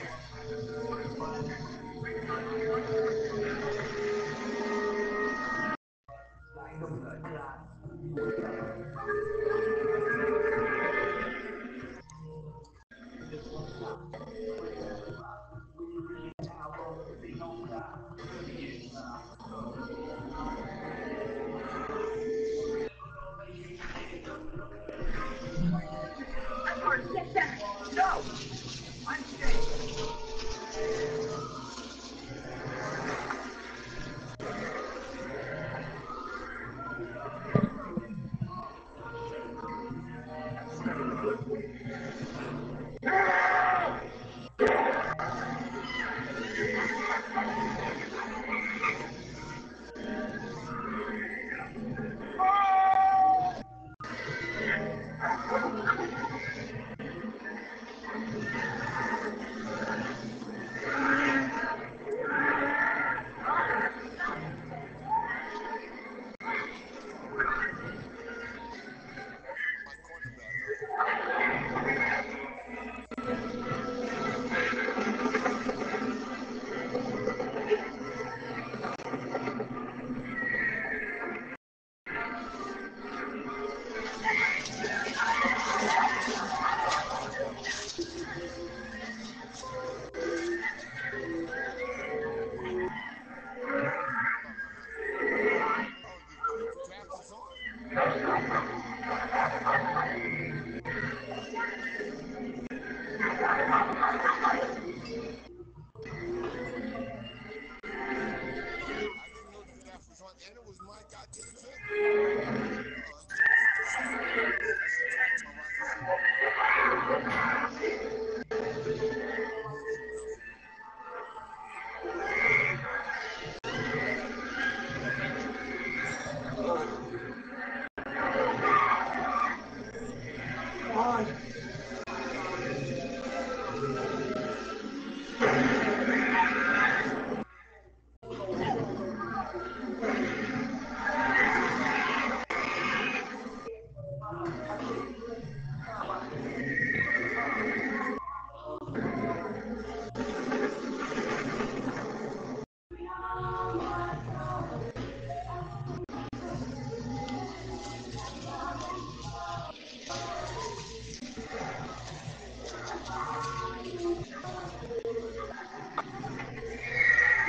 Get that! No! I'm staying.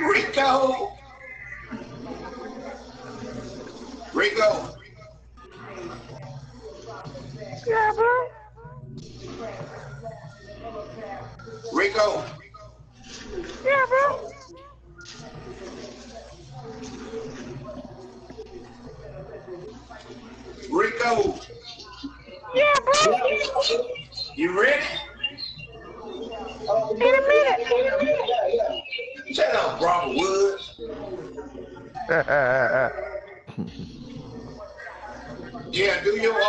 Rico. Rico. Yeah, bro. Rico. Yeah, bro. Rico. Yeah, bro. You ready? In a minute. Shut up, Robert Woods. Yeah, do your thing.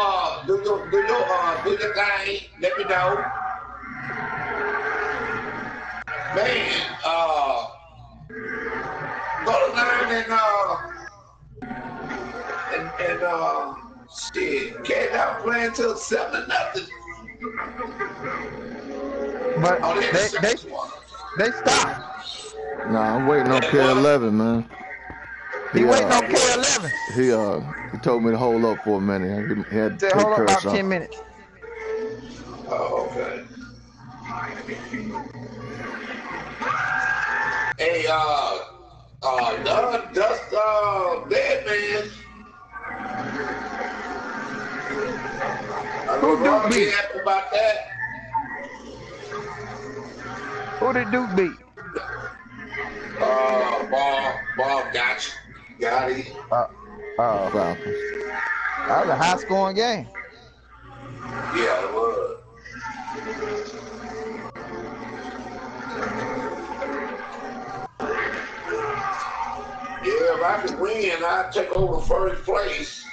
Let me know. Man, go to line and shit, Cat out playing till 7-0. But Oh, they stopped. Nah, I'm waiting on K11, man. He waiting on K11. He told me to hold up for a minute. He had to Said take hold up care of about something. 10 minutes. Oh, okay. Hey, Dust, dead man. Who Duke beat? Happy about that. Who did Duke beat? Ball got you. Got it. Falcons. That was a high-scoring game. Yeah, it was. Yeah, if I could win, I'd take over first place.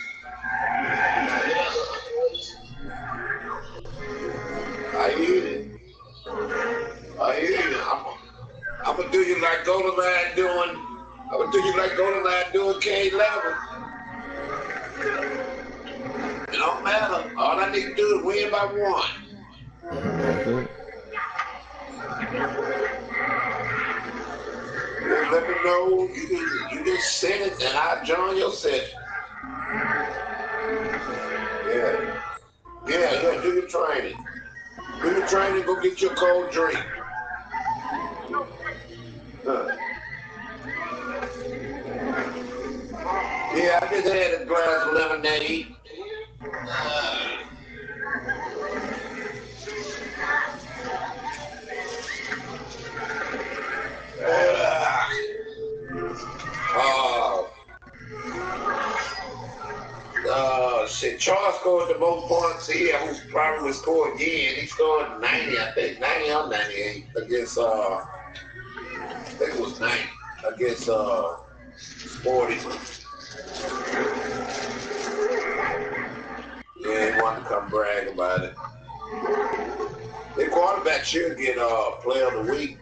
I hear it. I'm gonna do you like Goldenlion doing. I'm gonna do you like Goldenlion doing K11. It don't matter. All I need to do is win by one. That's it. Just let me know. You just send it and I'll join your session. Yeah, do your training. Do your training, go get your cold drink. Yeah, I just had a glass of lemonade. Shit, Charles scored the most points here, who's probably will score again. He scored 90, I think, 90 or 98 against, I think it was 90 against, Sporty. Yeah, he wanted to come brag about it. Their quarterback should get, player of the week.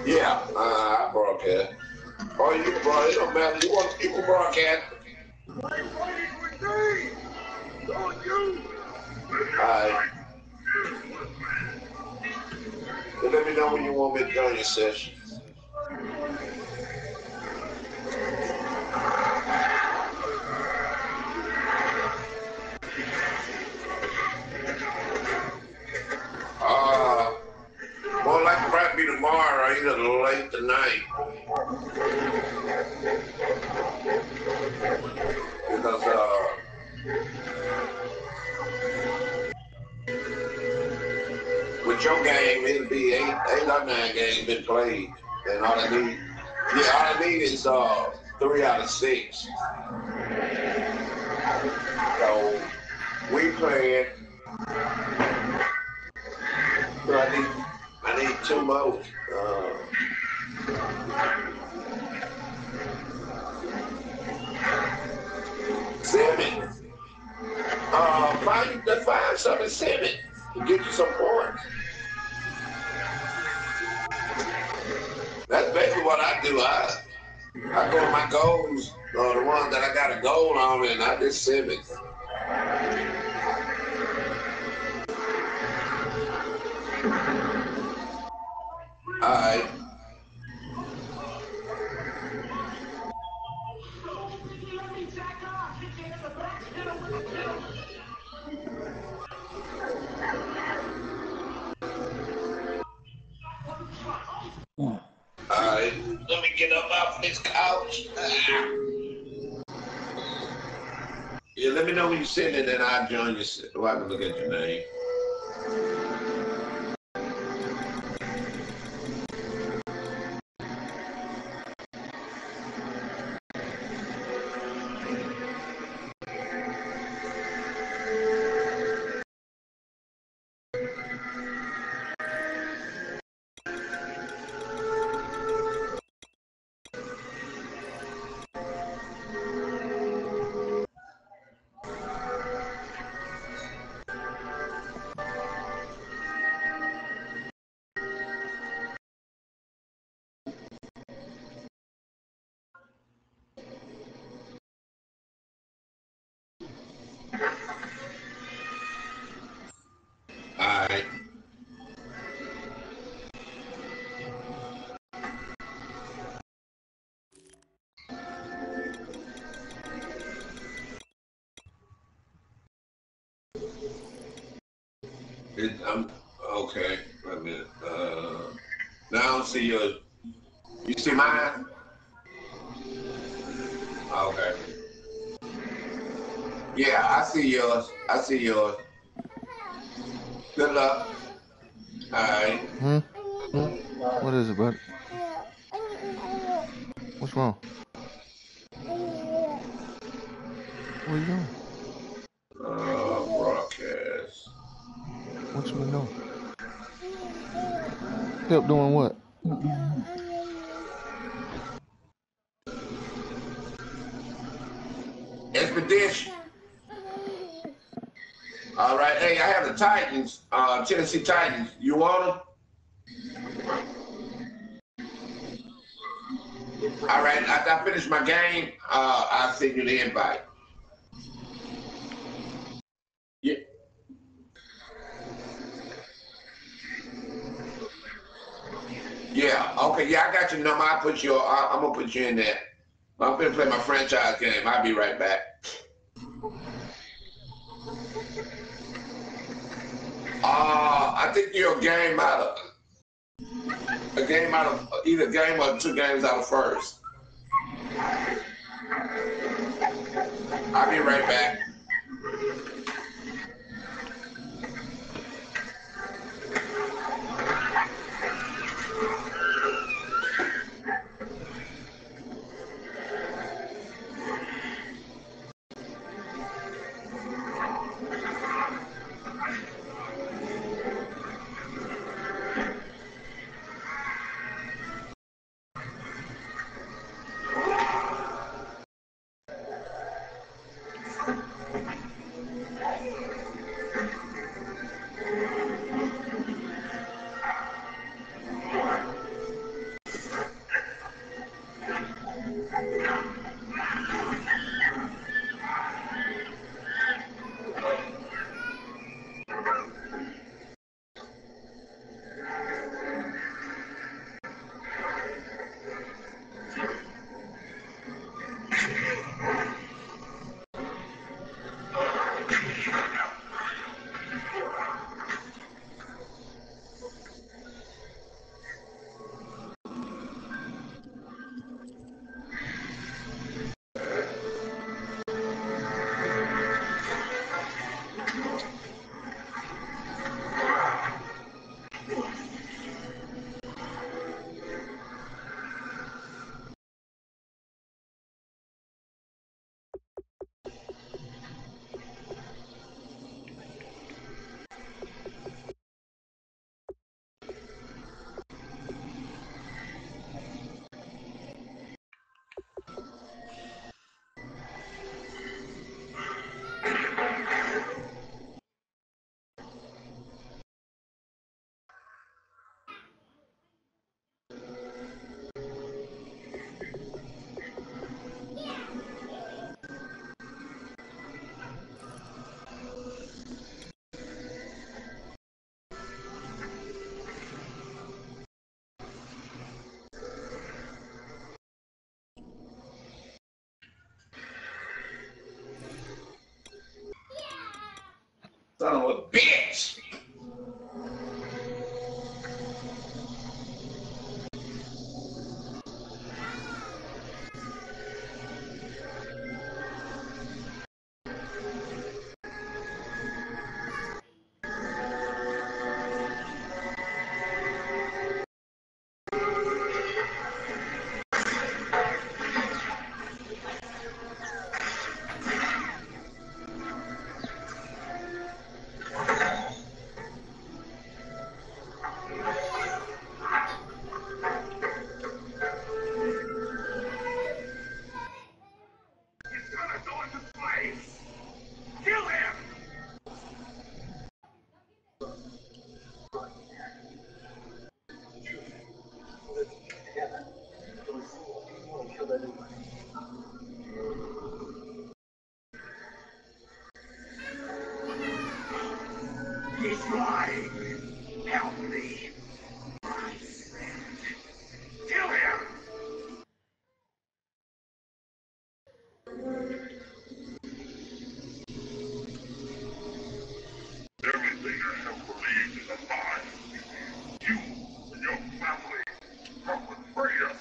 Yeah, I broadcast. Oh, you can broadcast. It don't matter. You can broadcast. Alright. So let me know when you want me to join your session. More like probably be tomorrow, either late tonight. Because start your game, it'll be eight or 9 games been played. And all I need is 3 out of 6. So we playing. So I need 2 more. 7. Find something 7 to get you some points. That's basically what I do. I go with my goals, the ones that I got a goal on, and I just 7. All right. All right, let me get up off this couch. Yeah, let me know when you're sitting, and then I'll join you. So I can look at your name. All right. I'm okay. Wait a minute. Now I don't see yours. You see mine? Okay. Yeah, I see yours. I see yours. Good luck. All right. What is it, bud? What's wrong? What are you doing? Broadcast. What you been doing? Help doing what? Expedition. All right. Hey, I have the Titans, Tennessee Titans. You want them? All right. After I finish my game, I'll send you the invite. Yeah. Yeah. Okay. Yeah, I got your number. I'm gonna put you in there. I'm gonna play my franchise game. I'll be right back. I think you're a game out of either game or 2 games out of first. I'll be right back. Son of a bitch. He's lying. Help me. My friend. Kill him! Everything I have believed is a lie. You and your family have betrayed us.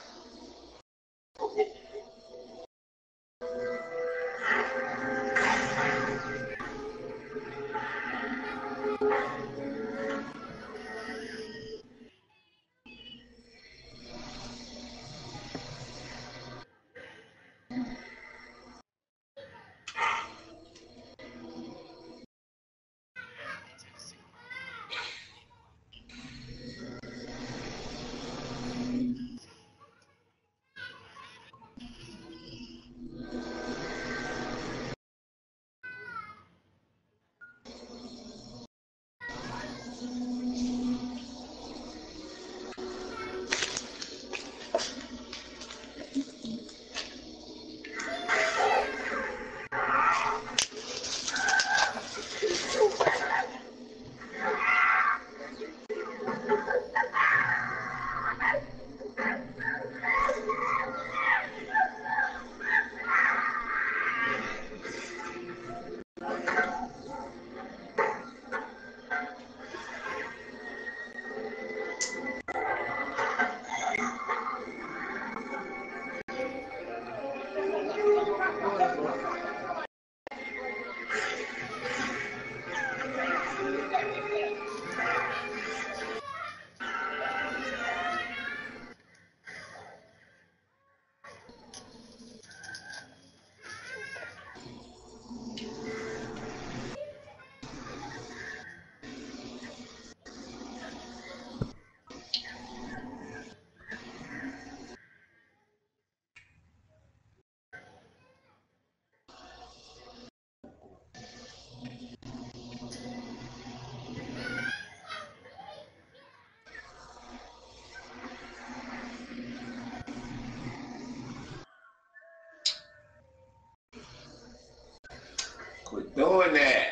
Quit doing that.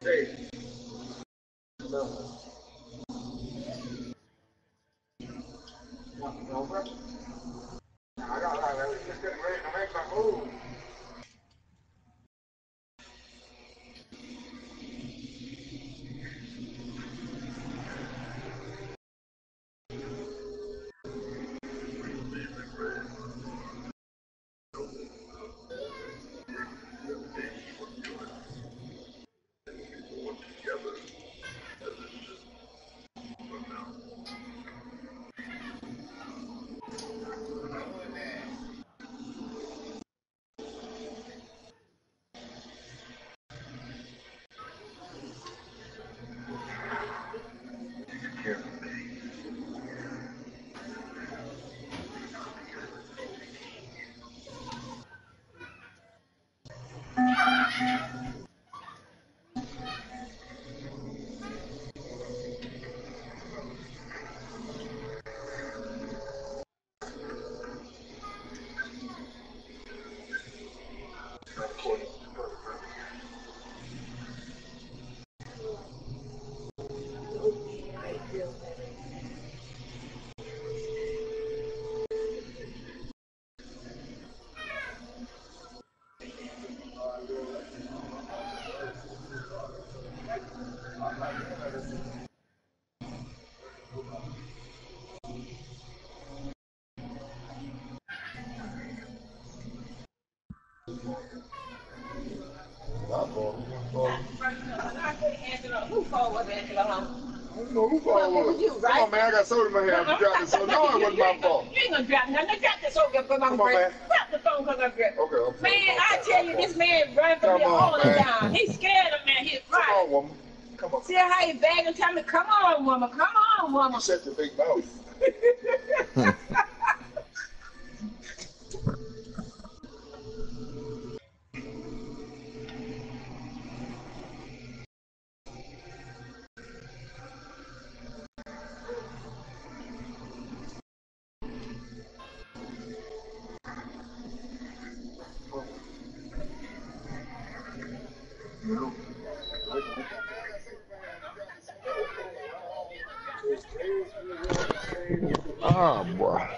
Hey. I got just getting ready to make my move. Who fault was Angela home? I don't know who fault was. You, right? Come on, man. I got soda in my hand. You dropped the soda. No, it wasn't my fault. You ain't gonna drop nothing. Drop the soda because I'm great. Drop the phone because I'm great. Okay. Man, I tell you, this man run from me all the time. He's scared of me. He's right. Come on, woman. Come on. See how he begging and tell me, come on, woman. Come on, woman. You shut your big mouth. Oh, boy.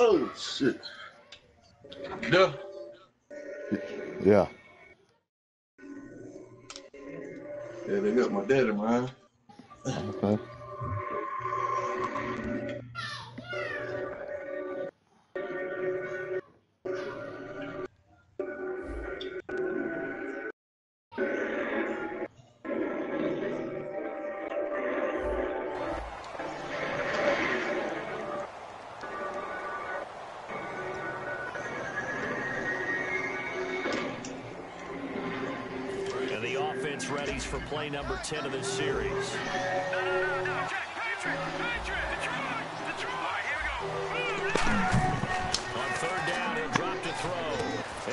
Oh, shit. No. Yeah. Yeah, they got my daddy, man. Okay. And the offense readies for play number 10 of this series. No, Jack, Patrick, Detroit, here we go. On third down, he'll drop to throw.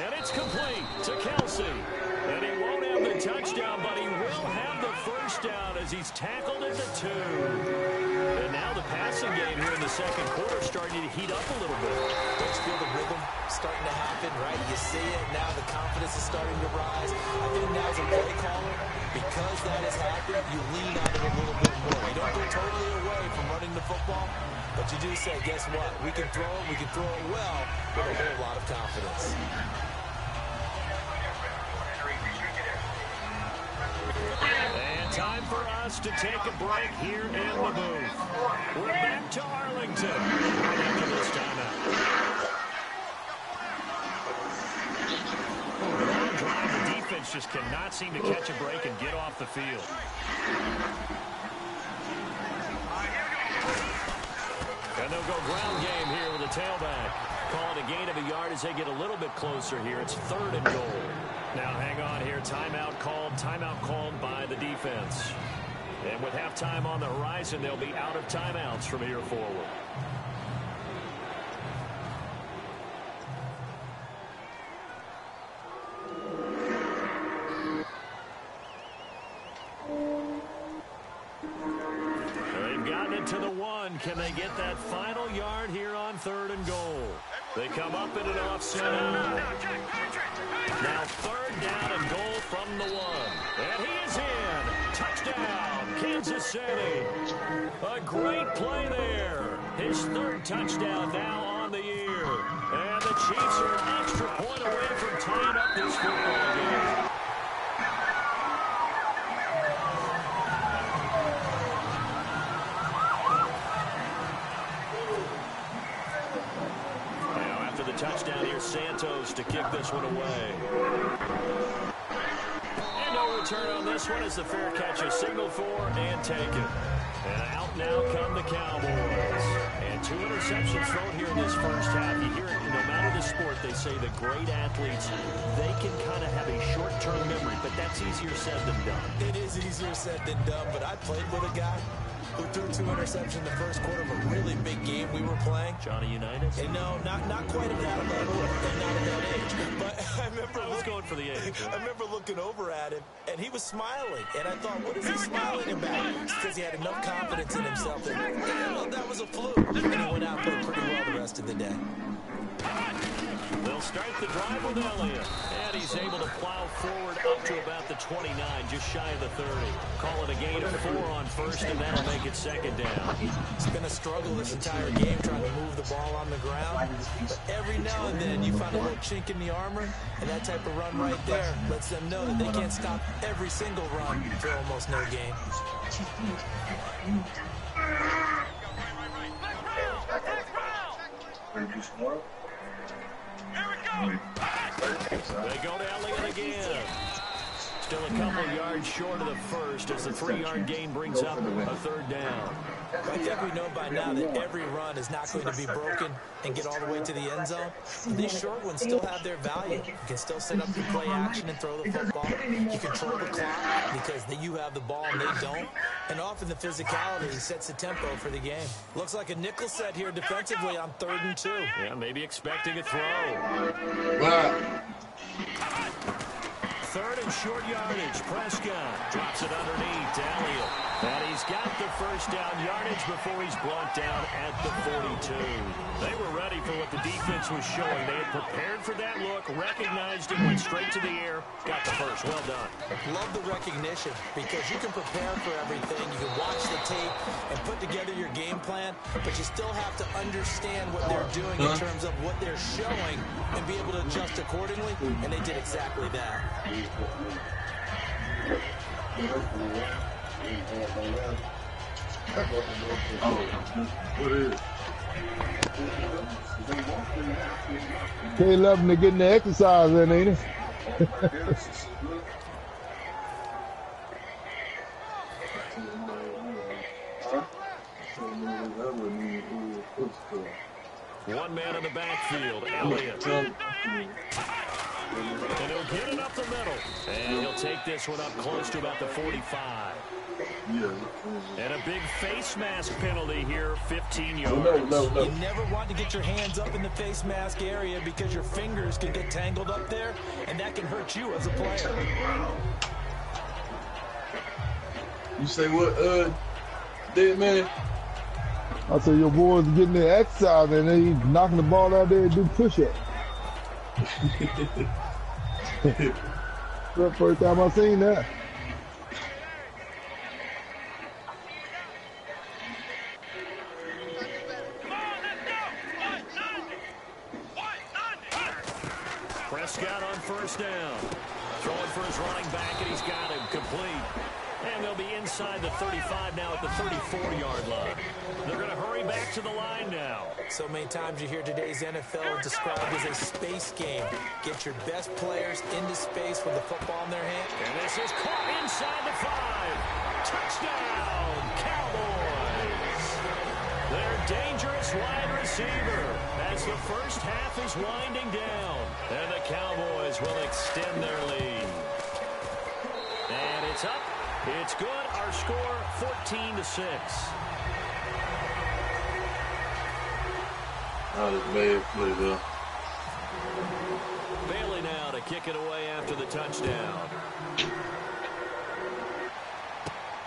And it's complete to Kelsey. And he won't have the touchdown, but he will have the first down as he's tackled at the 2. And now the passing game here in the second quarter starting to heat up a little bit. Don't you feel the rhythm starting to happen, right? You see it, now the confidence is starting to rise. I think now as a play caller, because that has happened, you lean on it a little bit more. You don't go totally away from running the football, but you do say, guess what? We can throw it well with a whole lot of confidence. And time for us to take a break here in the booth. We're back to Arlington right after this timeout. Long drive, the defense just cannot seem to catch a break and get off the field. And they'll go ground game here with a tailback. Call it a gain of a yard as they get a little bit closer here. It's 3rd and goal. Now hang on here. Timeout called by the defense. And with halftime on the horizon, they'll be out of timeouts from here forward. They've gotten it to the 1. Can they get that final yard here on 3rd and goal? They come up in an offset. Now 3rd down and goal from the 1. And he is in. Touchdown, Kansas City. A great play there. His 3rd touchdown now on the year. And the Chiefs are extra extra point away from tying up this football game. Touchdown here, Santos to kick this one away. And no return on this one as the fair catch is signaled for and taken. And out now come the Cowboys. And 2 interceptions thrown here in this first half. You hear it, no matter the sport, they say the great athletes, they can kind of have a short-term memory, but that's easier said than done. It is easier said than done, but I played with a guy who threw 2 interceptions in the first quarter of a really big game we were playing. Johnny Unitas? And no, not quite at that level and not at that age. But I was going for the age. I remember looking over at him, and he was smiling. And I thought, what is he smiling about? It's because he had enough confidence in himself that, that was a fluke. And he went out and played pretty well the rest of the day. They'll start the drive with Elliott. And he's able to plow forward up to about the 29, just shy of the 30. Call it a gain of 4 on first, and that'll make it second down. It's been a struggle this entire game trying to move the ball on the ground. But every now and then you find a little chink in the armor, and that type of run right there lets them know that they can't stop every single run for almost no gain. They go to Elliott again. Still a couple yards short of the first as the 3-yard gain brings up a third down. I think we know by now that every run is not going to be broken and get all the way to the end zone. These short ones still have their value. You can still set up your play action and throw the football. You control the clock because you have the ball and they don't. And often the physicality sets the tempo for the game. Looks like a nickel set here defensively on 3rd and 2. Yeah, maybe expecting a throw. Right. 3rd and short yardage. Prescott drops it underneath to Elliott. And he's got the first down yardage before he's brought down at the 42. They were ready for what the defense was showing. They had prepared for that look, recognized it, went straight to the air, got the first. Well done. Love the recognition because you can prepare for everything. You can watch the tape and put together your game plan, but you still have to understand what they're doing in terms of what they're showing and be able to adjust accordingly, and they did exactly that. K11 to getting the exercise in, ain't it? One man in the backfield, Elliott. And he'll get it up the middle. And he'll take this one up close to about the 45. And a big face mask penalty here, 15 yards. No. You never want to get your hands up in the face mask area because your fingers can get tangled up there, and that can hurt you as a player. You say what, dead man? I said your boys getting their exercise and they knocking the ball out there and do push-ups. That's the first time I've seen that. Prescott on first down. Throwing for his running back, and he's got him complete. And they'll be inside the 35 now at the 34-yard line. They're going to hurry back to the line now. So many times you hear today's NFL described as a space game. Get your best players into space with the football in their hand. And this is caught inside the 5. Touchdown, Cowboys. Their dangerous wide receiver as the first half is winding down. And the Cowboys will extend their lead. And it's up. It's good. Our score, 14-6. Not a bad play, though. Bailey now to kick it away after the touchdown.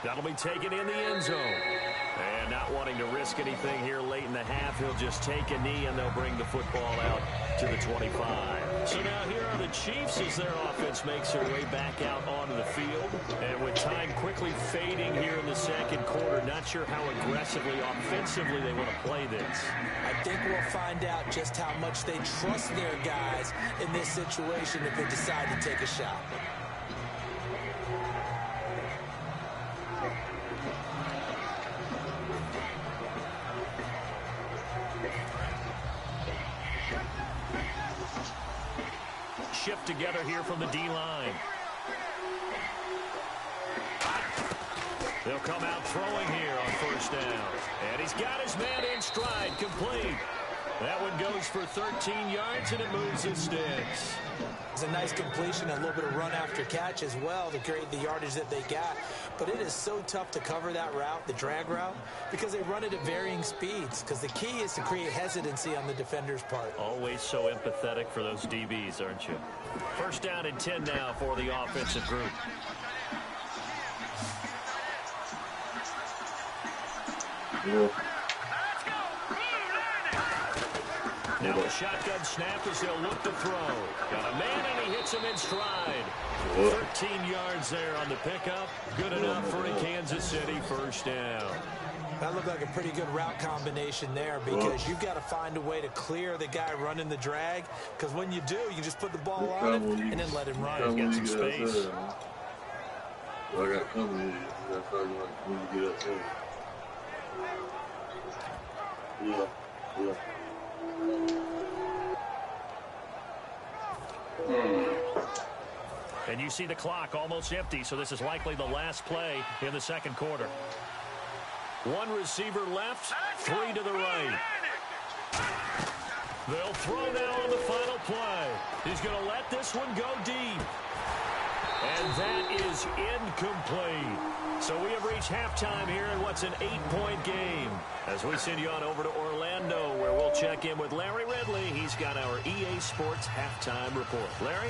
That'll be taken in the end zone. And not wanting to risk anything here late in the half, he'll just take a knee and they'll bring the football out to the 25. So now here are the Chiefs as their offense makes their way back out onto the field. And with time quickly fading here in the second quarter, not sure how aggressively, offensively they want to play this. I think we'll find out just how much they trust their guys in this situation if they decide to take a shot. Shift together here from the D-line. They'll come out throwing here on first down. And he's got his man in stride, complete. That one goes for 13 yards, and it moves the sticks. It's a nice completion, a little bit of run after catch as well to create the yardage that they got. But it is so tough to cover that route, the drag route, because they run it at varying speeds. Because the key is to create hesitancy on the defender's part. Always so empathetic for those DBs, aren't you? First down and 10 now for the offensive group. Now a shotgun snap as they'll look to throw. Got a man, and he hits him in stride. 13 yards there on the pickup. Good enough for a Kansas City first down. That looked like a pretty good route combination there because you've got to find a way to clear the guy running the drag. Because when you do, you just put the ball on him and then let him run. He's got some space. I got company. That's how you get up there. Yeah. And you see the clock almost empty, so this is likely the last play in the second quarter. One receiver left, three to the right. They'll throw now on the final play. He's going to let this one go deep. And that is incomplete. So we have reached halftime here in what's an 8-point game. As we send you on over to Orlando, where we'll check in with Larry Ridley. He's got our EA Sports halftime report. Larry?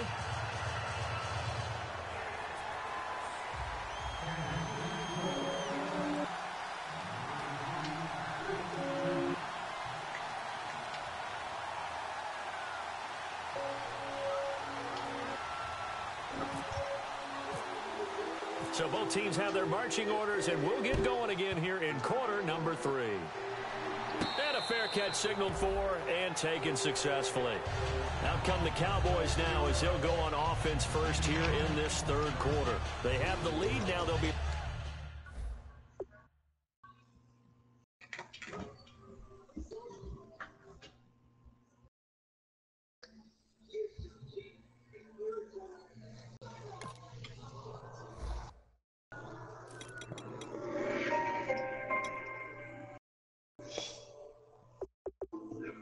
So both teams have their marching orders, and we'll get going again here in quarter number 3. And a fair catch signaled for and taken successfully. Out come the Cowboys now as they'll go on offense first here in this third quarter. They have the lead. Now they'll be...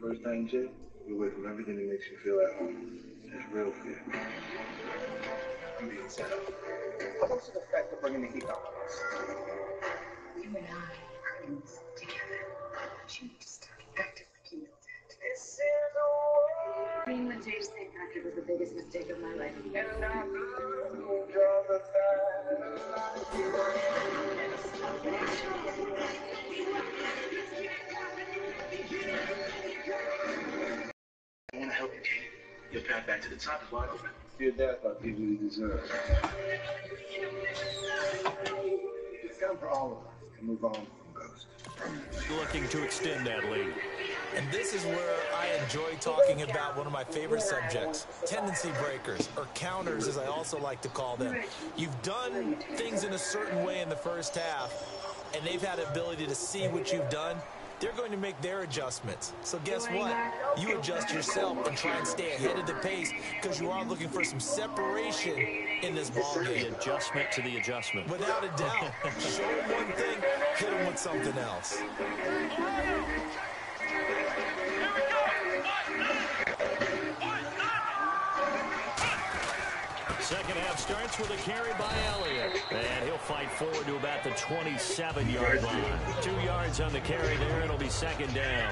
First thing, Jay, we away from everything that makes you feel at home. It's real fear. I'm being set up. Close to the fact of bringing the heat out of us. You and I are in this together. But you need to start acting like you know that. This is a war. Being with James St. Patrick was the biggest mistake of my life. And I will draw the I want to help you, Kate. Your path back to the top is wide open. Your dad thought people you deserve. It's time for all of us to move on from Ghost. Looking to extend that lead. And this is where I enjoy talking about one of my favorite subjects, tendency breakers, or counters as I also like to call them. You've done things in a certain way in the first half, and they've had the ability to see what you've done. They're going to make their adjustments. So guess what? You adjust yourself and try and stay ahead of the pace because you are looking for some separation in this ball game. The adjustment to the adjustment. Without a doubt. Show them one thing, hit them with something else. Second half starts with a carry by Elliott. And he'll fight forward to about the 27-yard line. 2 yards on the carry there. It'll be second down.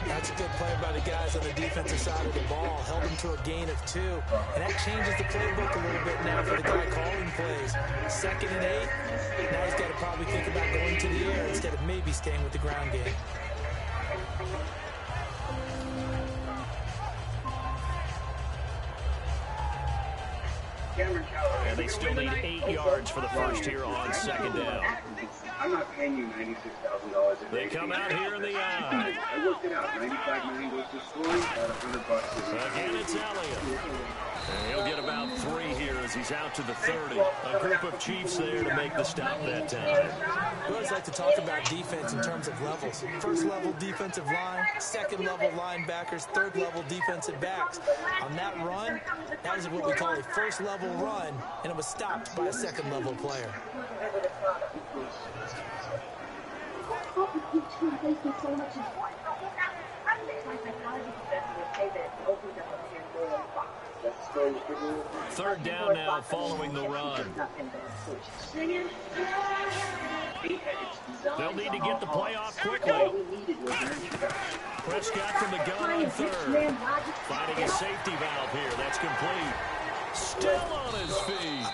That's a good play by the guys on the defensive side of the ball. Held them to a gain of 2. And that changes the playbook a little bit now for the guy calling plays. 2nd and 8. Now he's got to probably think about going to the air instead of maybe staying with the ground game. And they still need 8 yards for the first here on second down. I'm not paying you $96,000 a day. They come out here in the eye. I worked it out. $95 million goes to scoring, about $100. Again, it's Elliott. And he'll get about 3 here as he's out to the 30. A group of Chiefs there to make the stop that time. We always like to talk about defense in terms of levels. First level defensive line, second level linebackers, third level defensive backs. On that run, that was what we call a first level run, and it was stopped by a second level player. Third down now following the run. They'll need to get the play off quickly. Prescott from the gun on third. Finding a safety valve here. That's complete. Still on his feet.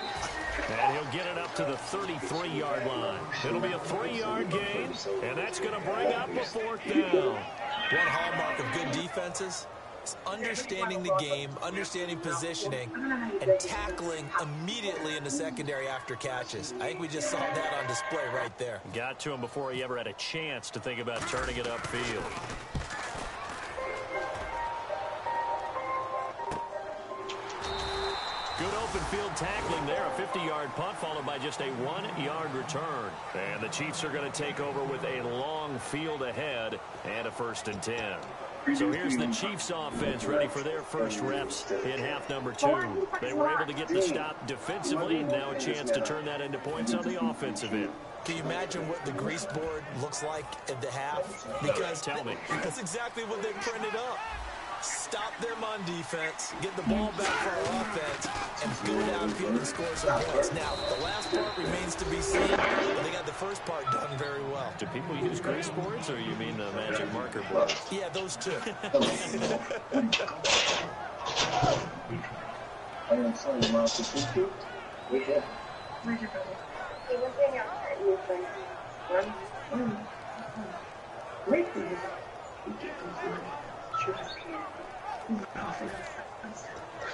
And he'll get it up to the 33-yard line. It'll be a 3-yard gain, and that's going to bring up a 4th down. One hallmark of good defenses is understanding the game, understanding positioning, and tackling immediately in the secondary after catches. I think we just saw that on display right there. Got to him before he ever had a chance to think about turning it upfield. Good open field tackling there. A 50-yard punt followed by just a 1-yard return. And the Chiefs are going to take over with a long field ahead and a 1st and 10. So here's the Chiefs offense ready for their first reps in half number 2. They were able to get the stop defensively. Now a chance to turn that into points on the offensive end. Can you imagine what the grease board looks like at the half? Because tell me. That's exactly what they printed up. Stop them on defense, get the ball back for our offense, and go downfield and score some points. Now, the last part remains to be seen, but they got the first part done very well. Do people use grease boards, or you mean the magic marker boards? Yeah, those two.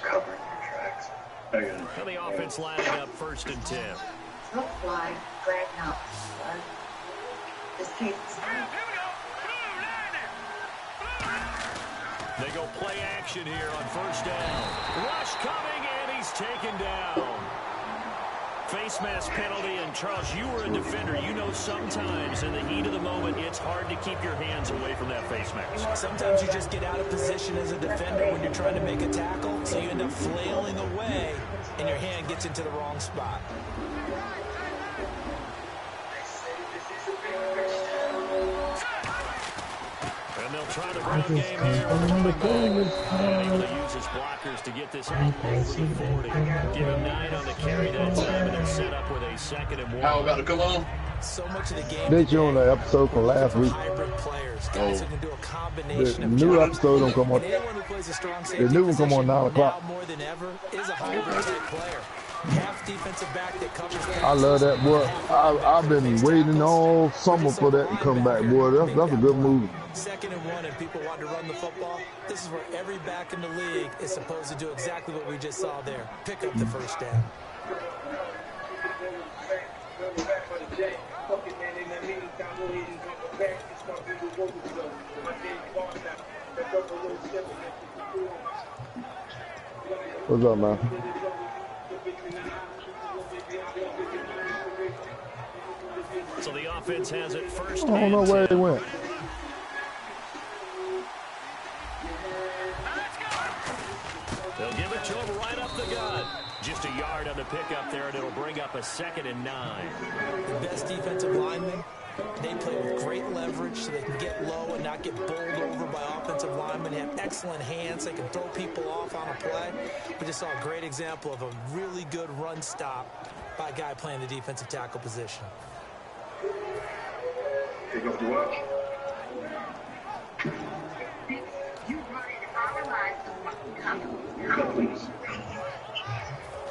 Covering your tracks. And the offense lining up 1st and 10. Don't fly, drag now. This case is They go play action here on 1st down. Rush coming, and he's taken down. Face mask penalty, and Charles, you were a defender. You know sometimes in the heat of the moment, it's hard to keep your hands away from that face mask. Sometimes you just get out of position as a defender when you're trying to make a tackle, so you end up flailing away, and your hand gets into the wrong spot. And they'll try the run game here. And able to use his blockers to get this out over the 40. Give him 9 on the carry that time, and they're set up with a 2nd and 1. How about to come on? So much of the game. They showing the episode from last week. Hybrid players, guys who can do a combination The of new jobs. episode don't come on. Anyone who plays a strong safety The new one come on 9 o'clock. now more than ever is a hybrid type player. Half defensive back that covers. I love that, boy. I've been waiting all summer for that to come back, boy. That's a good movie. 2nd and 1, and people want to run the football. This is where every back in the league is supposed to do exactly what we just saw there. Pick up the 1st down. What's up, man? So the offense has it 1st I don't know where he went. They'll give it to him right up the gut. Just a yard on the pickup there, and it'll bring up a 2nd and 9. The best defensive linemen, they play with great leverage so they can get low and not get bowled over by offensive linemen. They have excellent hands. They can throw people off on a play. We just saw a great example of a really good run stop by a guy playing the defensive tackle position. Pick up the watch.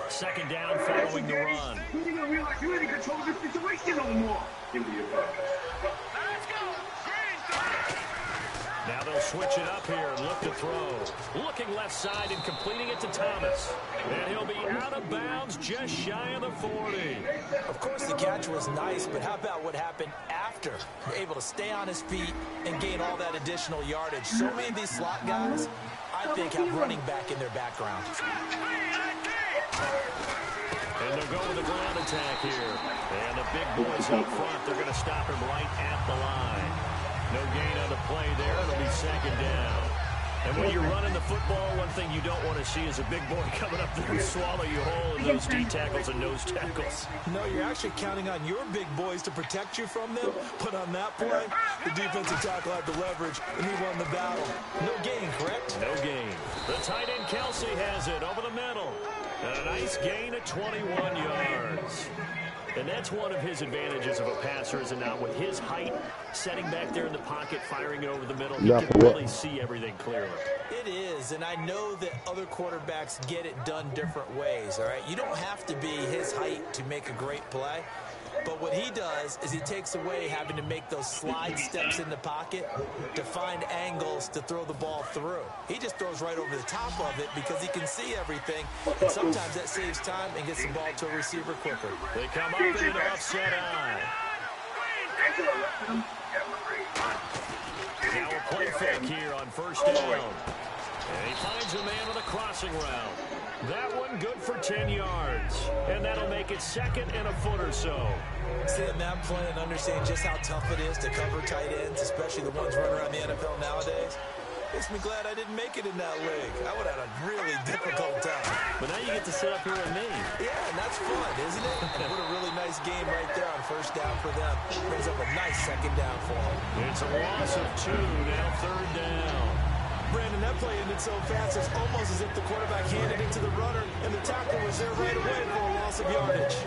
Second down following the run. You didn't realize you ain't in control of this situation no more. Give me your buck. Now they'll switch it up here and look to throw. Looking left side and completing it to Thomas. And he'll be out of bounds just shy of the 40. Of course, the catch was nice, but how about what happened after? Able to stay on his feet and gain all that additional yardage. So many of these slot guys, I think, have running back in their background. And they'll go with a ground attack here. And the big boys up front, they're going to stop him right at the line. No gain on the play there. It'll be second down. And when you're running the football, one thing you don't want to see is a big boy coming up there and swallow you whole in those D tackles and nose tackles. No, you're actually counting on your big boys to protect you from them. But on that play, the defensive tackle had the leverage, and he won the battle. No gain, correct? No gain. The tight end Kelsey has it over the middle. And a nice gain of 21 yards. And that's one of his advantages of a passer, is now with his height, setting back there in the pocket, firing it over the middle, he can really see everything clearly. It is, and I know that other quarterbacks get it done different ways, all right? You don't have to be his height to make a great play. But what he does is he takes away having to make those slide steps in the pocket to find angles to throw the ball through. He just throws right over the top of it because he can see everything. And sometimes that saves time and gets the ball to a receiver quicker. They come up in an offset eye. Now a play fake here on first down. And he finds a man with a crossing route. That one good for 10 yards. And that'll make it second and a foot or so. Seeing that play and understanding just how tough it is to cover tight ends, especially the ones running around the NFL nowadays, makes me glad I didn't make it in that league. I would have had a really difficult time. But now you get to sit up here with me. Yeah, and that's fun, isn't it? And what a really nice game right there on first down for them. Brings up a nice second down for them. It's a loss of 2, now third down. Brandon, that play ended so fast, it's almost as if the quarterback handed it to the runner, and the tackle was there right away for a loss of yardage.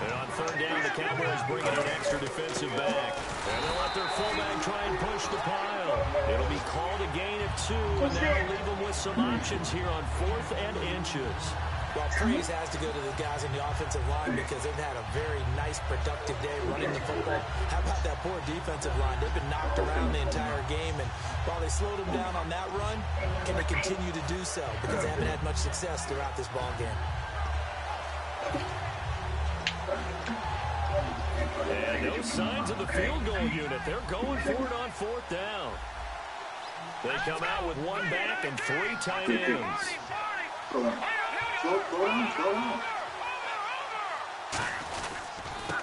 And on third down, the Cowboys bring in an extra defensive back. And they'll let their fullback try and push the pile. It'll be called a gain of 2, and that'll leave them with some options here on 4th and inches. Well, praise has to go to the guys in the offensive line because they've had a very nice, productive day running the football. How about that poor defensive line? They've been knocked around the entire game, and while they slowed them down on that run, can they continue to do so? Because they haven't had much success throughout this ball game. And no signs of the field goal unit. They're going for it on 4th down. They come out with one back and 3 tight ends.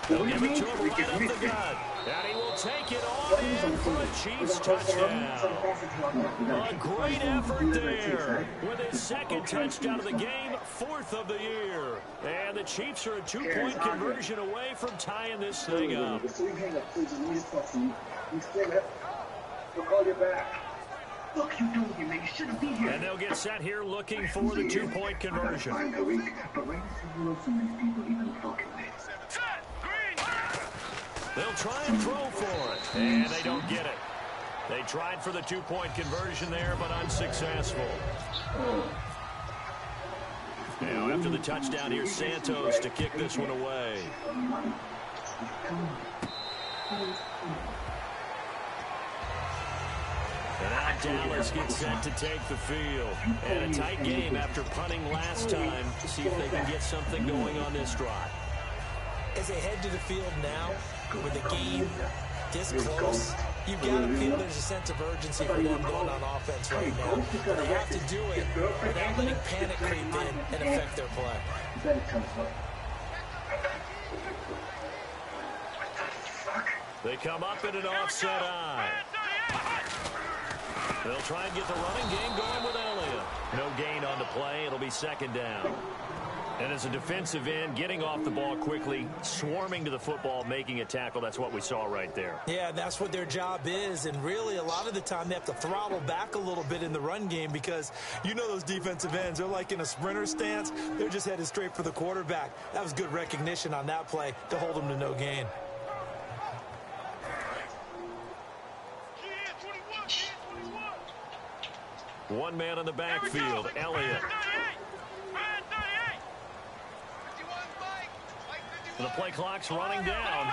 They'll give it to him right up the gut. And he will take it all in for a Chiefs touchdown. A great effort there with his second touchdown of the game, 4th of the year. And the Chiefs are a 2-point conversion away from tying this thing up. We'll call you back. Look, you know you man. You shouldn't be here. And they'll get set here looking for the 2-point conversion. They'll try and throw for it, and they don't get it. They tried for the 2-point conversion there, but unsuccessful. Now, after the touchdown, here's Santos to kick this one away. And now Dallas gets set to take the field. And a tight game after punting last time. See if they can get something going on this drive. As they head to the field now, with the game this close, you've got to feel there's a sense of urgency for them going on offense right now. But they have to do it without letting panic creep in and affect their play. They come up in an offset eye. They'll try and get the running game going with Elliott. No gain on the play. It'll be second down. And as a defensive end, getting off the ball quickly, swarming to the football, making a tackle, that's what we saw right there. Yeah, that's what their job is. And really, a lot of the time, they have to throttle back a little bit in the run game because you know those defensive ends, they're like in a sprinter stance. They're just headed straight for the quarterback. That was good recognition on that play to hold them to no gain. One man on the backfield, Elliott. The play clock's running down.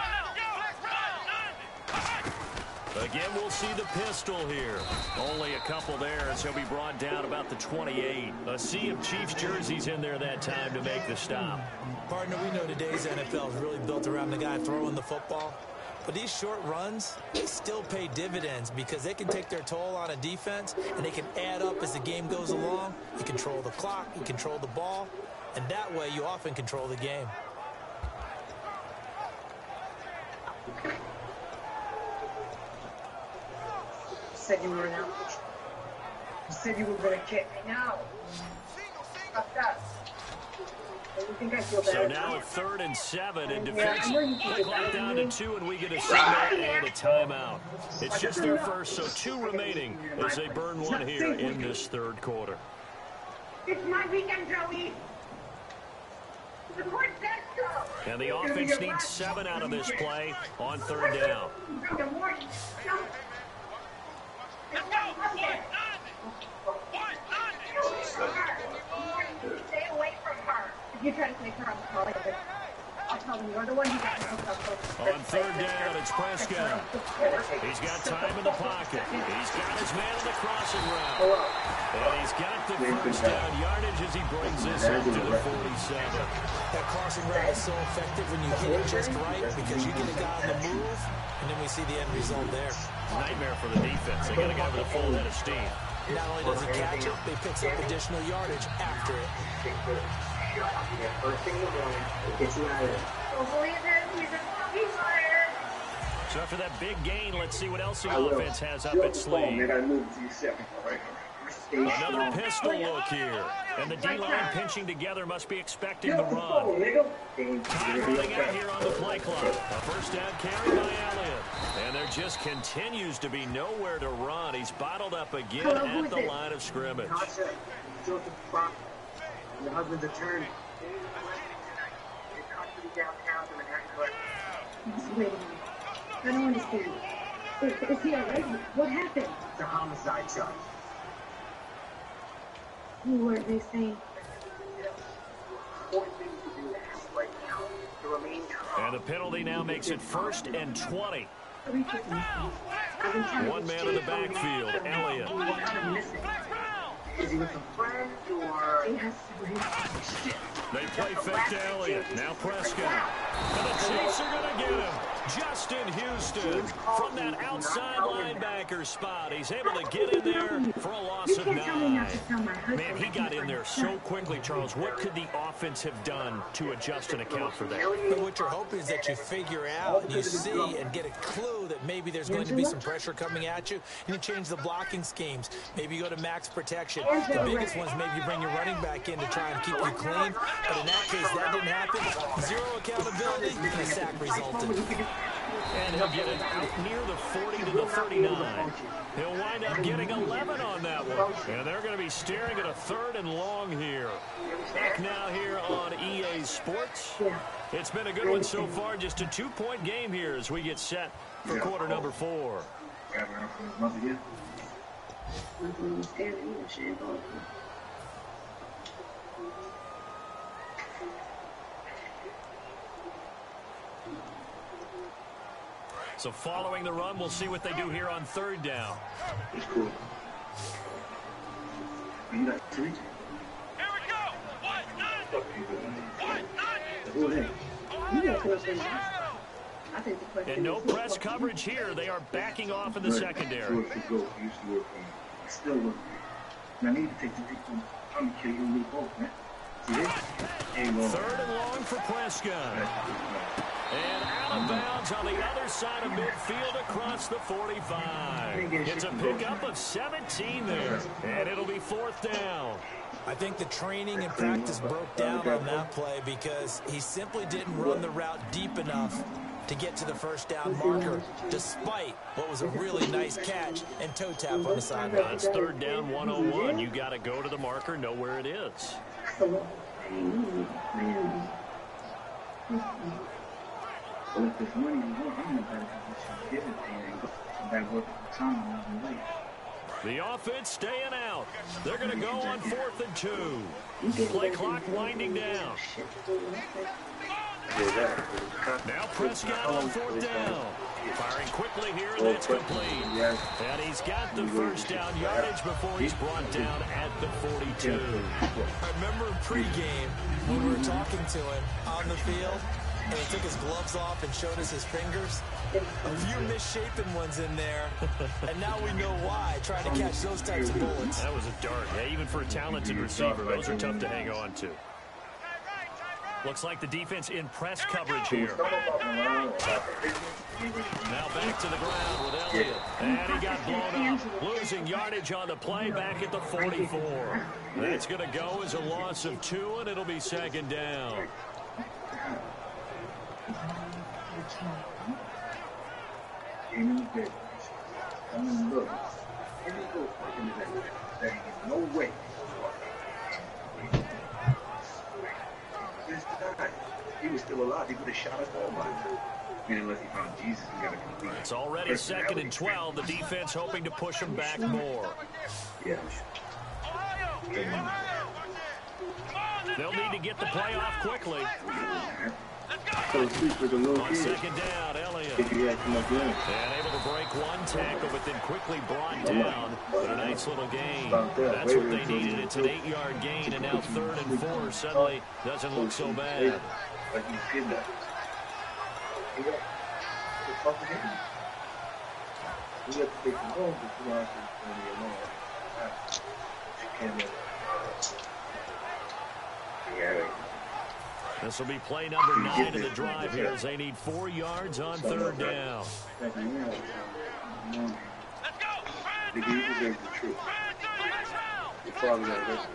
Again, we'll see the pistol here. Only a couple there as he'll be brought down about the 28. A sea of Chiefs jerseys in there that time to make the stop. Partner, we know today's NFL is really built around the guy throwing the football. But these short runs, they still pay dividends because they can take their toll on a defense and they can add up as the game goes along. You control the clock, you control the ball, and that way you often control the game. Said you were out. You said you were going to kick me now. Stop that. You think I feel better? So now 3rd and 7 in defense. Play clock down to 2, and we get a signal and a timeout. It's just their first, so 2 remaining as they burn one here in this 3rd quarter. It's my weekend, Joey. The court says so. And the offense needs 7 out of this play on 3rd down. Stay away from her. If you try to take her, I'll tell them you're the one who got hooked up. On 3rd down, it's Prescott. He's got time in the pocket. He's got his man on the crossing route. And he's got the first down yardage as he brings this up to the 47. That crossing route is so effective when you hit it just right because you get a guy on the move, and then we see the end result there. Nightmare for the defense. They got to go with a full head of steam. Not only does he catch it, he picks up additional yardage after it. First thing in the morning, it gets you out of there. Don't believe him, he's a fucking liar. So after that big gain, let's see what else the offense has up its sleeve. Another pistol look here. And the D-line pinching together must be expecting the run. Time running out here on the play clock. A first down carry by Elliott. And there just continues to be nowhere to run. He's bottled up again at the line of scrimmage. Your husband's attorney. Wait a minute. I don't understand. Is he alright? What happened? It's a homicide charge. Who were they saying? And the penalty now makes it 1st and 20. One man in the backfield, Elliott. Is he with a friend or... They play fake to Elliott. Now Prescott. And the Chiefs are going to get him. Justin Houston from that outside linebacker spot. He's able to get in there for a loss of 9. Man, he got in there so quickly, Charles. What could the offense have done to adjust and account for that? But what you're hoping is that you figure out, you see, and get a clue that maybe there's going to be some pressure coming at you, and you change the blocking schemes. Maybe you go to max protection. The biggest one's maybe you bring your running back in to try and keep you clean. But in that case, that didn't happen. 0 accountability, and a sack resulted. And he'll get it out near the 40 to the 39. He'll wind up getting 11 on that one. And they're going to be staring at a 3rd and long here. Back now here on EA Sports. It's been a good one so far. Just a 2-point game here as we get set for quarter number 4. So following the run, we'll see what they do here on 3rd down. It's cool. You got 3. Here we go! And no press coverage here. They are backing off in the secondary. Still working. I need to take the people. I'm going to kill you and move off, man. See this? 3rd and long for Prescott. And out of bounds on the other side of midfield across the 45. It's a pickup of 17 there. And it'll be 4th down. I think the training and practice broke down on that play because he simply didn't run the route deep enough to get to the first down marker, despite what was a really nice catch and toe tap on the sideline. It's 3rd down 101. You got to go to the marker, know where it is. Well, if there's money in the world, I'm not going to give it and that work for time along the way. The offense staying out. They're going to go on 4th and 2. Play clock winding down. Now Prescott on 4th down. Firing quickly here, and that's complete. And he's got the first down yardage before he's brought down at the 42. I remember pregame when we were talking to him on the field, and he took his gloves off and showed us his fingers. A few misshapen ones in there, and now we know why, trying to catch those types of bullets. That was a dart. Yeah, even for a talented receiver, those are tough to hang on to. Looks like the defense in press coverage here. Now back to the ground with Elliott. And he got blown up. Losing yardage on the play back at the 44. That's going to go as a loss of 2, and it'll be second down. No way. He was still alive. He would have shot us all by now. Unless he found Jesus and got a complete. It's already 2nd and 12. The defense hoping to push him back more. Yeah. They'll need to get the play off quickly. So speak with a little On kid. second down, Elliott. If you had come up there. And able to break one tackle, but then quickly brought down. But a nice little gain. That's what they needed. It's an 8-yard gain, and now 3rd and 4 suddenly doesn't look so bad. Like you did that. You got the fucking game. You have to take them home, but you don't have to leave me alone. You can't let This will be play number 9 of the drive here as they need 4 yards on 3rd down. Let's go! The deserve the truth. Your father got listen.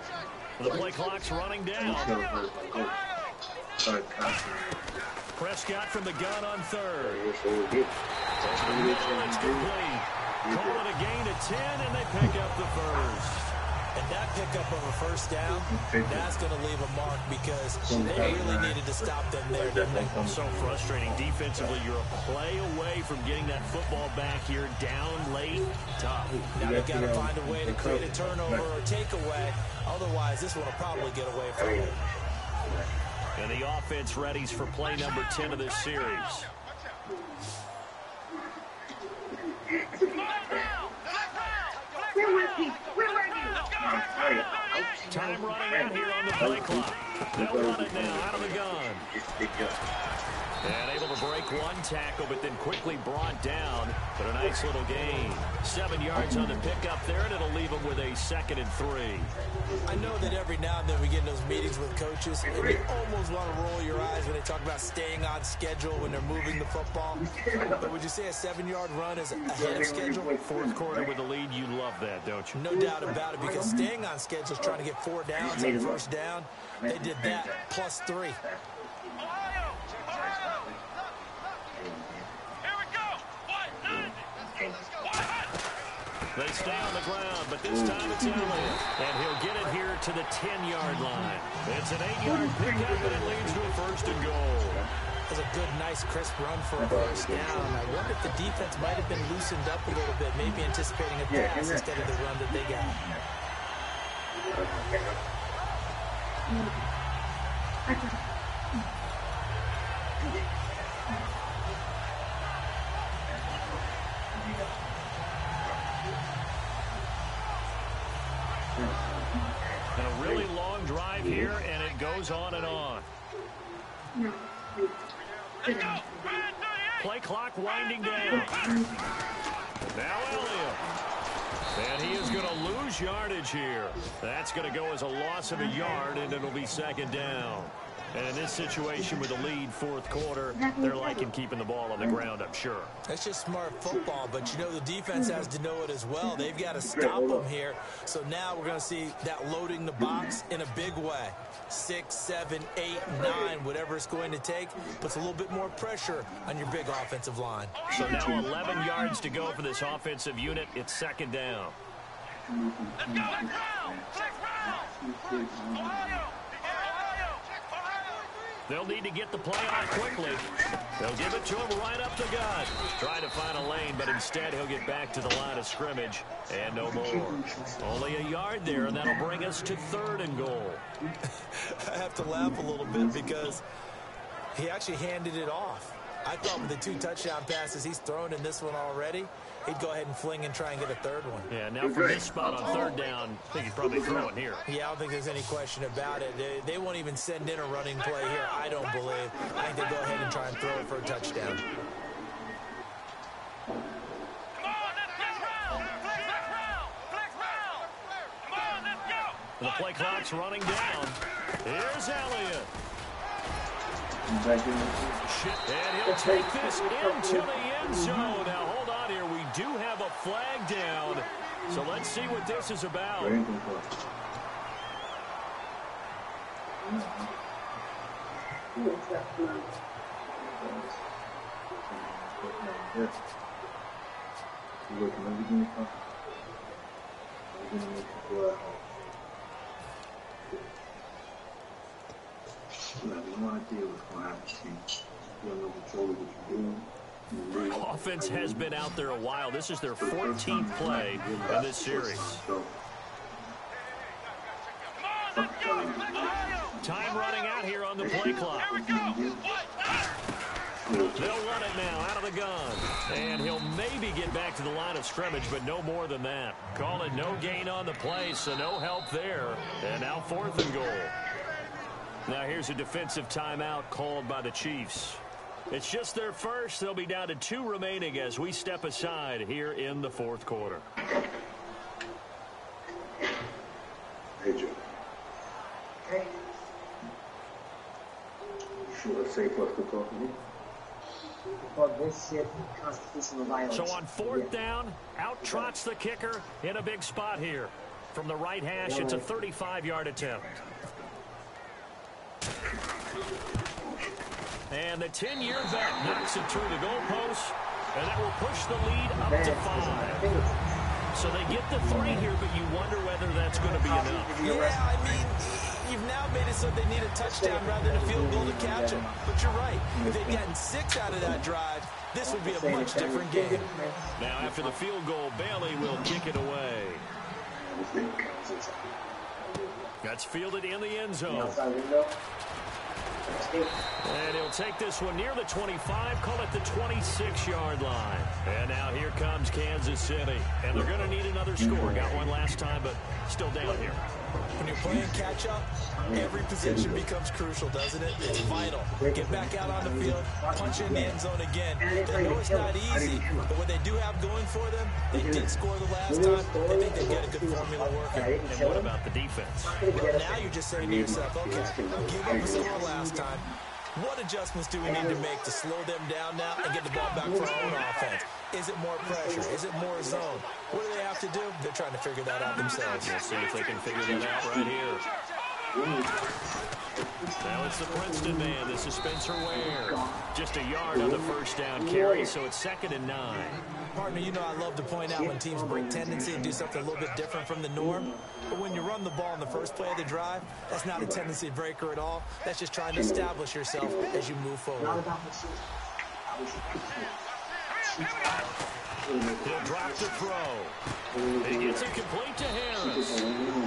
The play clock's running down. Prescott from the gun on 3rd. It's complete. Call it a gain of 10, and they pick up the first. And that pickup of a first down, that's going to leave a mark because they really needed to stop them there, didn't they? So frustrating. Defensively, you're a play away from getting that football back here down late. Tough. Now they've got to find a way to create a turnover or takeaway. Otherwise, this one will probably get away from them. And the offense readies for play number 10 of this series. Where was he? Where were you? Time running out here on the play clock. They'll run it now out of the gun. And able to break one tackle, but then quickly brought down. But a nice little gain. 7 yards on the pickup there, and it'll leave them with a 2nd and 3. I know that every now and then we get in those meetings with coaches, and you almost want to roll your eyes when they talk about staying on schedule when they're moving the football. But would you say a 7-yard run is ahead of schedule? 4th quarter with the lead, you love that, don't you? No doubt about it, because staying on schedule is trying to get 4 downs on first down. They did that plus 3. They stay on the ground, but this time it's Elliott. And he'll get it here to the 10-yard line. It's an 8-yard pickup, and it leads to a 1st and goal. That was a good, nice, crisp run for a first down. I wonder if the defense might have been loosened up a little bit, maybe anticipating a pass instead of the run that they got. And a really long drive here, and it goes on and on. Play clock winding down. Now Elliott. And he is going to lose yardage here. That's going to go as a loss of a yard, and it'll be 2nd down. And in this situation with the lead 4th quarter, they're liking keeping the ball on the ground, I'm sure. That's just smart football, but you know the defense has to know it as well. They've got to stop them here. So now we're going to see that loading the box in a big way. 6, 7, 8, 9, whatever it's going to take, puts a little bit more pressure on your big offensive line. So now 11 yards to go for this offensive unit. It's 2nd down. Let's go, They'll need to get the play off quickly. They'll give it to him right up the gut. Trying to find a lane, but instead he'll get back to the line of scrimmage. And no more. Only a yard there, and that'll bring us to 3rd and goal. I have to laugh a little bit because he actually handed it off. I thought with the 2 touchdown passes he's thrown in this one already, he'd go ahead and fling and try and get a third one. Yeah, now from this spot on 3rd down, I think he's probably throwing here. Yeah, I don't think there's any question about it. They won't even send in a running play here, I don't believe. I think they'll go ahead and try and throw it for a touchdown. The play clock's running down. Here's Elliott. Back in And he'll take this into the end zone. Now, hold on here. We do have a flag down. So let's see what this is about. Offense has been out there a while. This is their 14th play in this series. Time running out here on the play clock. They'll run it now out of the gun. And he'll maybe get back to the line of scrimmage, but no more than that. Call it no gain on the play, so no help there. And now 4th and goal. Now here's a defensive timeout called by the Chiefs. It's just their first. They'll be down to 2 remaining as we step aside here in the 4th quarter. Hey, Joe. Hey. Sure it's safe for us to talk to you? For this shit, constitutional violence. So on 4th down, out trots the kicker in a big spot here. From the right hash, it's a 35-yard attempt. And the 10-year vet knocks it through the goalpost, and that will push the lead up to 5. So they get the 3 here, but you wonder whether that's going to be enough. Yeah, I mean, you've now made it so they need a touchdown rather than a field goal to catch them. But you're right. If they'd gotten 6 out of that drive, this would be a much different game. Now, after the field goal, Bailey will kick it away. That's fielded in the end zone. And he'll take this one near the 25, call it the 26-yard line. And now here comes Kansas City. And they're going to need another score. Got one last time, but still down here. When you're playing catch-up, every possession becomes crucial, doesn't it? It's vital. Get back out on the field, punch in the end zone again. They know it's not easy, but what they do have going for them, they did score the last time. They think they've got a good formula working. And what about the defense? Well, now you're just saying to yourself, okay, give up a score last time. What adjustments do we need to make to slow them down now and get the ball back for our own offense? Is it more pressure? Is it more zone? What do they have to do? They're trying to figure that out themselves. We'll see if they can figure that out right here. Now it's the Princeton man. This is Spencer Ware. Just a yard on the 1st down carry, so it's 2nd and 9. Partner, you know I love to point out when teams break tendency and do something a little bit different from the norm. But when you run the ball in the first play of the drive, that's not a tendency breaker at all. That's just trying to establish yourself as you move forward. He'll drop the throw. He gets it complete to Harris.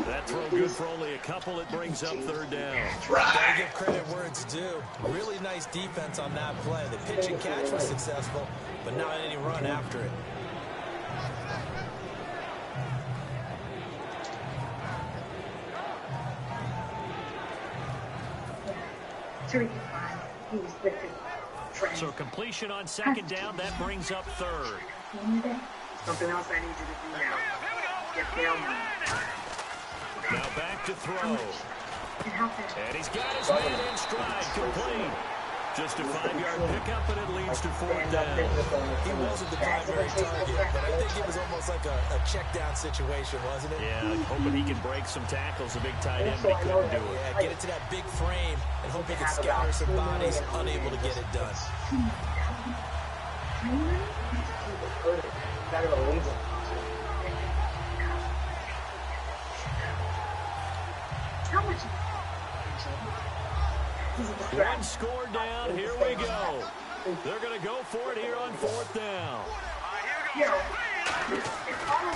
That throw good for only a couple. It brings up 3rd down. Gotta give credit where it's due. Really nice defense on that play. The pitch and catch was successful, but not any run after it. So completion on 2nd down, that brings up 3rd. Something else I need you to do now. Get down. Now back to throw. And he's got his man in stride, complete. Just a 5-yard pickup, and it leads to 4th down. He wasn't the primary target, but I think it was almost like a check-down situation, wasn't it? Yeah, hoping he could break some tackles, a big tight end, but he couldn't do it. Yeah, get it to that big frame and hope he can scatter some bodies, unable to get it done. How much? One score down. Here we go. They're going to go for it here on 4th down.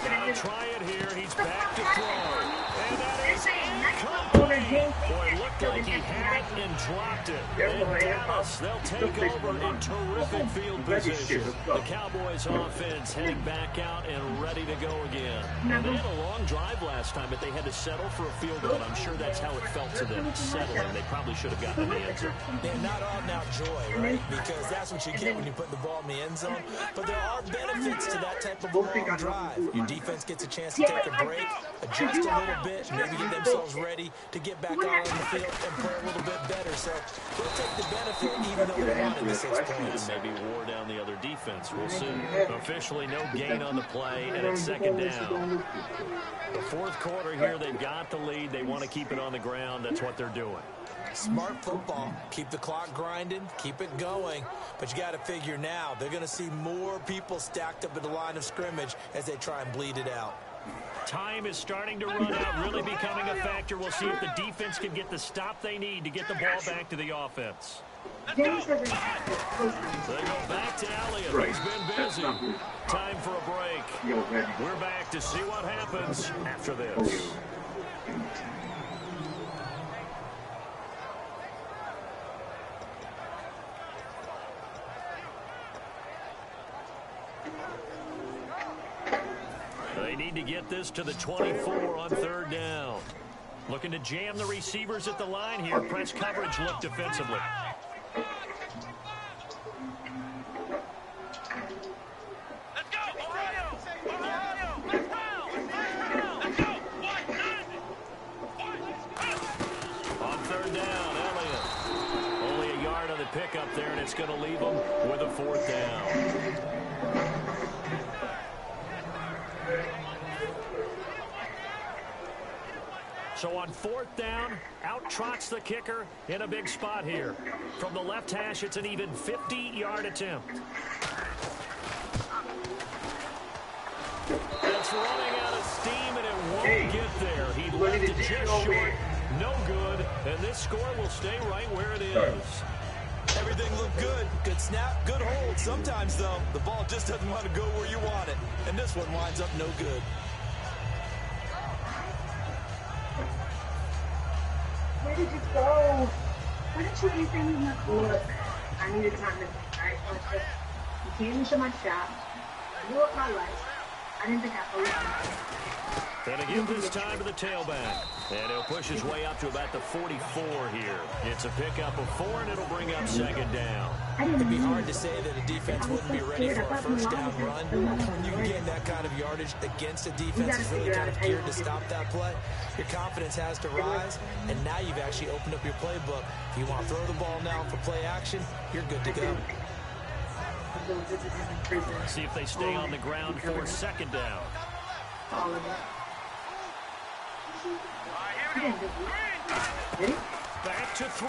Now try it here. He's back to throw. And that is incomplete. lead. Boy, it looked like he had it and dropped it. And Dallas, they'll take over in terrific field position. The Cowboys offense heading back out and ready to go again. And they had a long drive last time, but they had to settle for a field goal. I'm sure that's how it felt to them, settling. They probably should have gotten in the end zone. Yeah, not all now joy, right? Because that's what you get when you put the ball in the end zone. But there are benefits to that type of a long drive. Your defense gets a chance to take a break, adjust a little bit, maybe get themselves ready to get back out on the field and play a little bit better. So they'll take the benefit even though they wanted the 6 points. Maybe wore down the other defense. We'll see. Officially no gain on the play, and it's second down. The fourth quarter here, they've got the lead. They want to keep it on the ground. That's what they're doing. Smart football. Keep the clock grinding. Keep it going. But you got to figure now, they're going to see more people stacked up at the line of scrimmage as they try and bleed it out. Time is starting to run out, really becoming a factor. We'll see if the defense can get the stop they need to get the ball back to the offense. They go back to Elliott, who's been busy. Time for a break. We're back to see what happens after this. They need to get this to the 24 on third down. Looking to jam the receivers at the line here. Press coverage look defensively. Let's go, Ohio! Ohio! Let's go! Let's go! On third down, Elliott. Only a yard on the pickup there, and it's going to leave them with a fourth down. So on fourth down, out trots the kicker in a big spot here. From the left hash, it's an even 50-yard attempt. It's running out of steam, and it won't get there. He left it just short. No good, and this score will stay right where it is. Everything looked good. Good snap, good hold. Sometimes, though, the ball just doesn't want to go where you want it. And this one winds up no good. Where did you go? Why didn't you leave them in the look? I needed time to think, right? You came into my shop. I blew up my life. I didn't think I owed you. And again this time to the tailback. And he'll push his way up to about the 44 here. It's a pickup of 4, and it'll bring up second down. It'd be hard to say that a defense wouldn't be ready for a first down run. When you can get that kind of yardage against a defense that's really kind of geared to stop that play, your confidence has to rise, and now you've actually opened up your playbook. If you want to throw the ball now for play action, you're good to go. See if they stay on the ground for second down. All of it. Back to throw.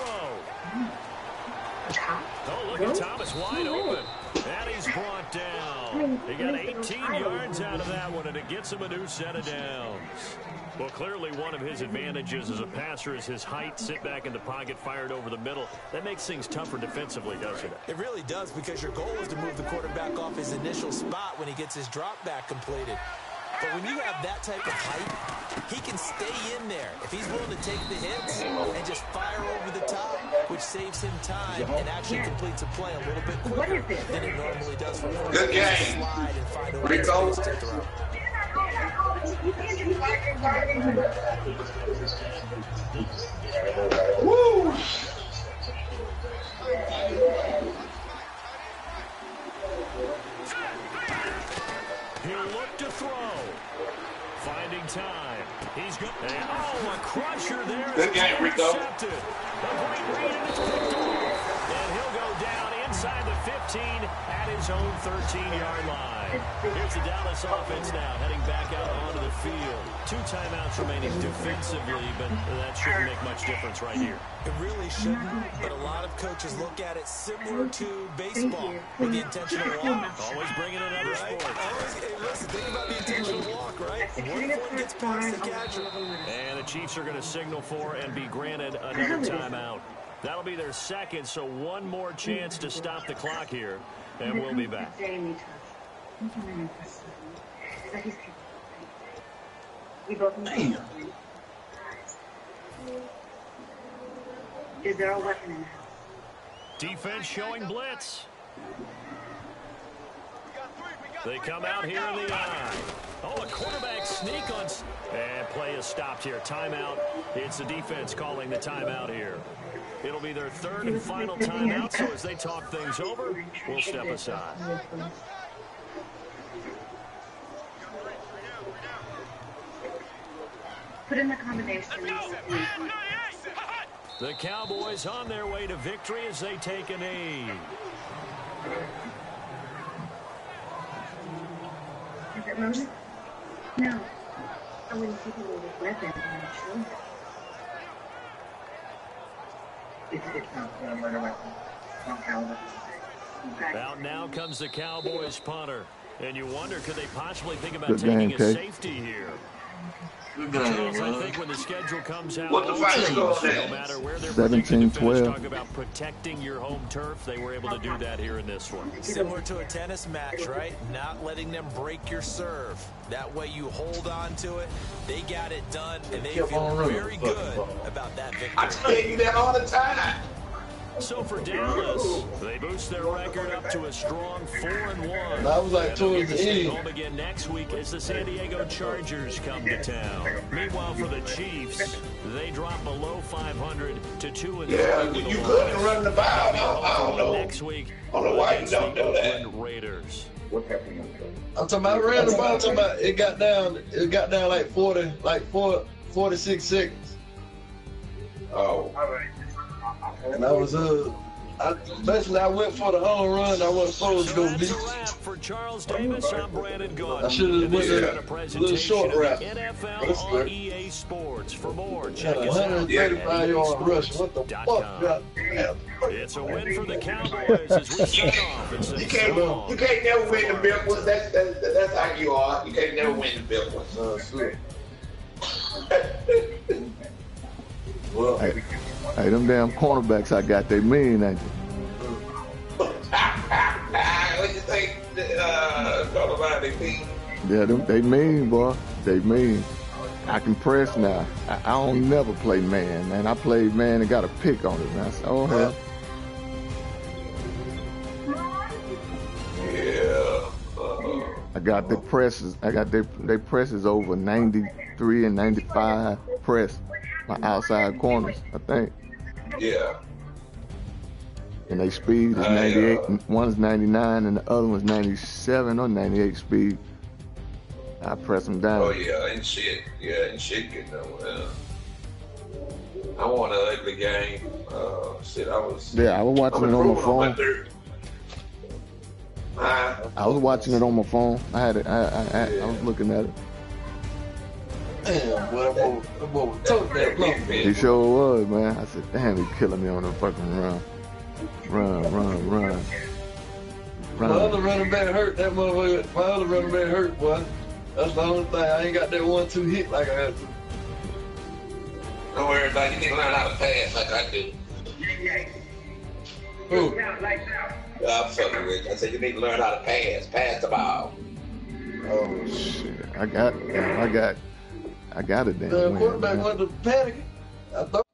Oh, look at Thomas wide open. And he's brought down. He got 18 yards out of that one, and it gets him a new set of downs. Well, clearly one of his advantages as a passer is his height. Sit back in the pocket, fired over the middle. That makes things tougher defensively, doesn't it? It really does, because your goal is to move the quarterback off his initial spot when he gets his drop back completed. But when you have that type of height, he can stay in there if he's willing to take the hits and just fire over the top, which saves him time and actually completes a play a little bit quicker than it normally does for a good game. Slide and find a Rico. space to throw. Woo! He'll look to throw. Finding time. He's good. Oh, a crusher there. Good game, Rico. Intercepted. A great read, and it's picked off. And he'll go down inside the 15 at his own 13-yard line. Here's the Dallas offense now heading back out onto the field. 2 timeouts remaining defensively, but that shouldn't make much difference right here. It really shouldn't, but a lot of coaches look at it similar to baseball with the intentional walk. Always bringing another sport. Hey, listen, think about the intentional walk, right? What if one gets past the catcher? And the Chiefs are going to signal for and be granted another timeout. That'll be their second, so one more chance to stop the clock here, and we'll be back. We both Is there a weapon in the house? Defense showing blitz. They come out here in the eye. Oh, a quarterback sneak on. And play is stopped here. Timeout. It's the defense calling the timeout here. It'll be their third and final timeout, so as they talk things over, we'll step aside. Put in the combination. The Cowboys on their way to victory as they take a knee. Is it loaded? No. I wouldn't take a loaded weapon on my shoulder. It's not a murder weapon. It's not caliber. Out now comes the Cowboys punter. And you wonder, could they possibly think about taking a safety here? Charles, I think when the schedule comes out, what the fight no going matter where they're 17-12. talk about protecting your home turf, they were able to do that here in this one. Similar to a tennis match, right? Not letting them break your serve. That way you hold on to it. They got it done, and they feel very good about that victory. I tell you that all the time. So for Dallas, they boost their record up to a strong 4-1. That was like towards the end. Home again next week as the San Diego Chargers come to town. Meanwhile, for the Chiefs, they drop below 500 to 2-3. Yeah, you couldn't run the ball. I don't know. Next week, I don't know why you don't do that. Oakland Raiders. What's happening? I'm talking about, I ran the ball. I'm talking about it got down like 46 seconds. Oh. All right. And I was basically I went for the home run. I wasn't supposed to go deep. For Charles Davis, I'm Brandon Gordon. I should have went a little short wrap. NFL on EA Sports. For more, check us out. 135-yard rush. What the fuck? Goddamn. It's a win for the Cowboys as we start off. You can't never win the big ones. That's how you are. You can't never win the big ones. Well, hey, them damn cornerbacks I got, they mean, ain't they? What you think? Talk about they mean? Yeah, they mean, boy. They mean. I can press now. I don't never play man. I played man and got a pick on it. Man. I said, oh, hell. Yeah. I got the presses. I got they presses over 93 and 95 press. My outside corners, I think. Yeah. And they speed is 98. One's 99 and the other one's 97 or 98 speed. I press them down. Oh yeah, ain't shit. Yeah, ain't shit getting nowhere. I want an ugly game. I was watching it on my phone. I was watching it on my phone. I had it. I was looking at it. Damn, boy, that boy took that block. He sure was, man. I said, damn, he killing me on the fucking run. Run. My other running back hurt, that motherfucker. My other running back hurt, boy. That's the only thing. I ain't got that 1-2 hit like I had to. Don't worry about it. You need to learn how to pass like I do. Who? I'm fucking with you. I said you need to learn how to pass. Pass the ball. Oh shit! I got it. Damn the quarterback went to panic. I thought.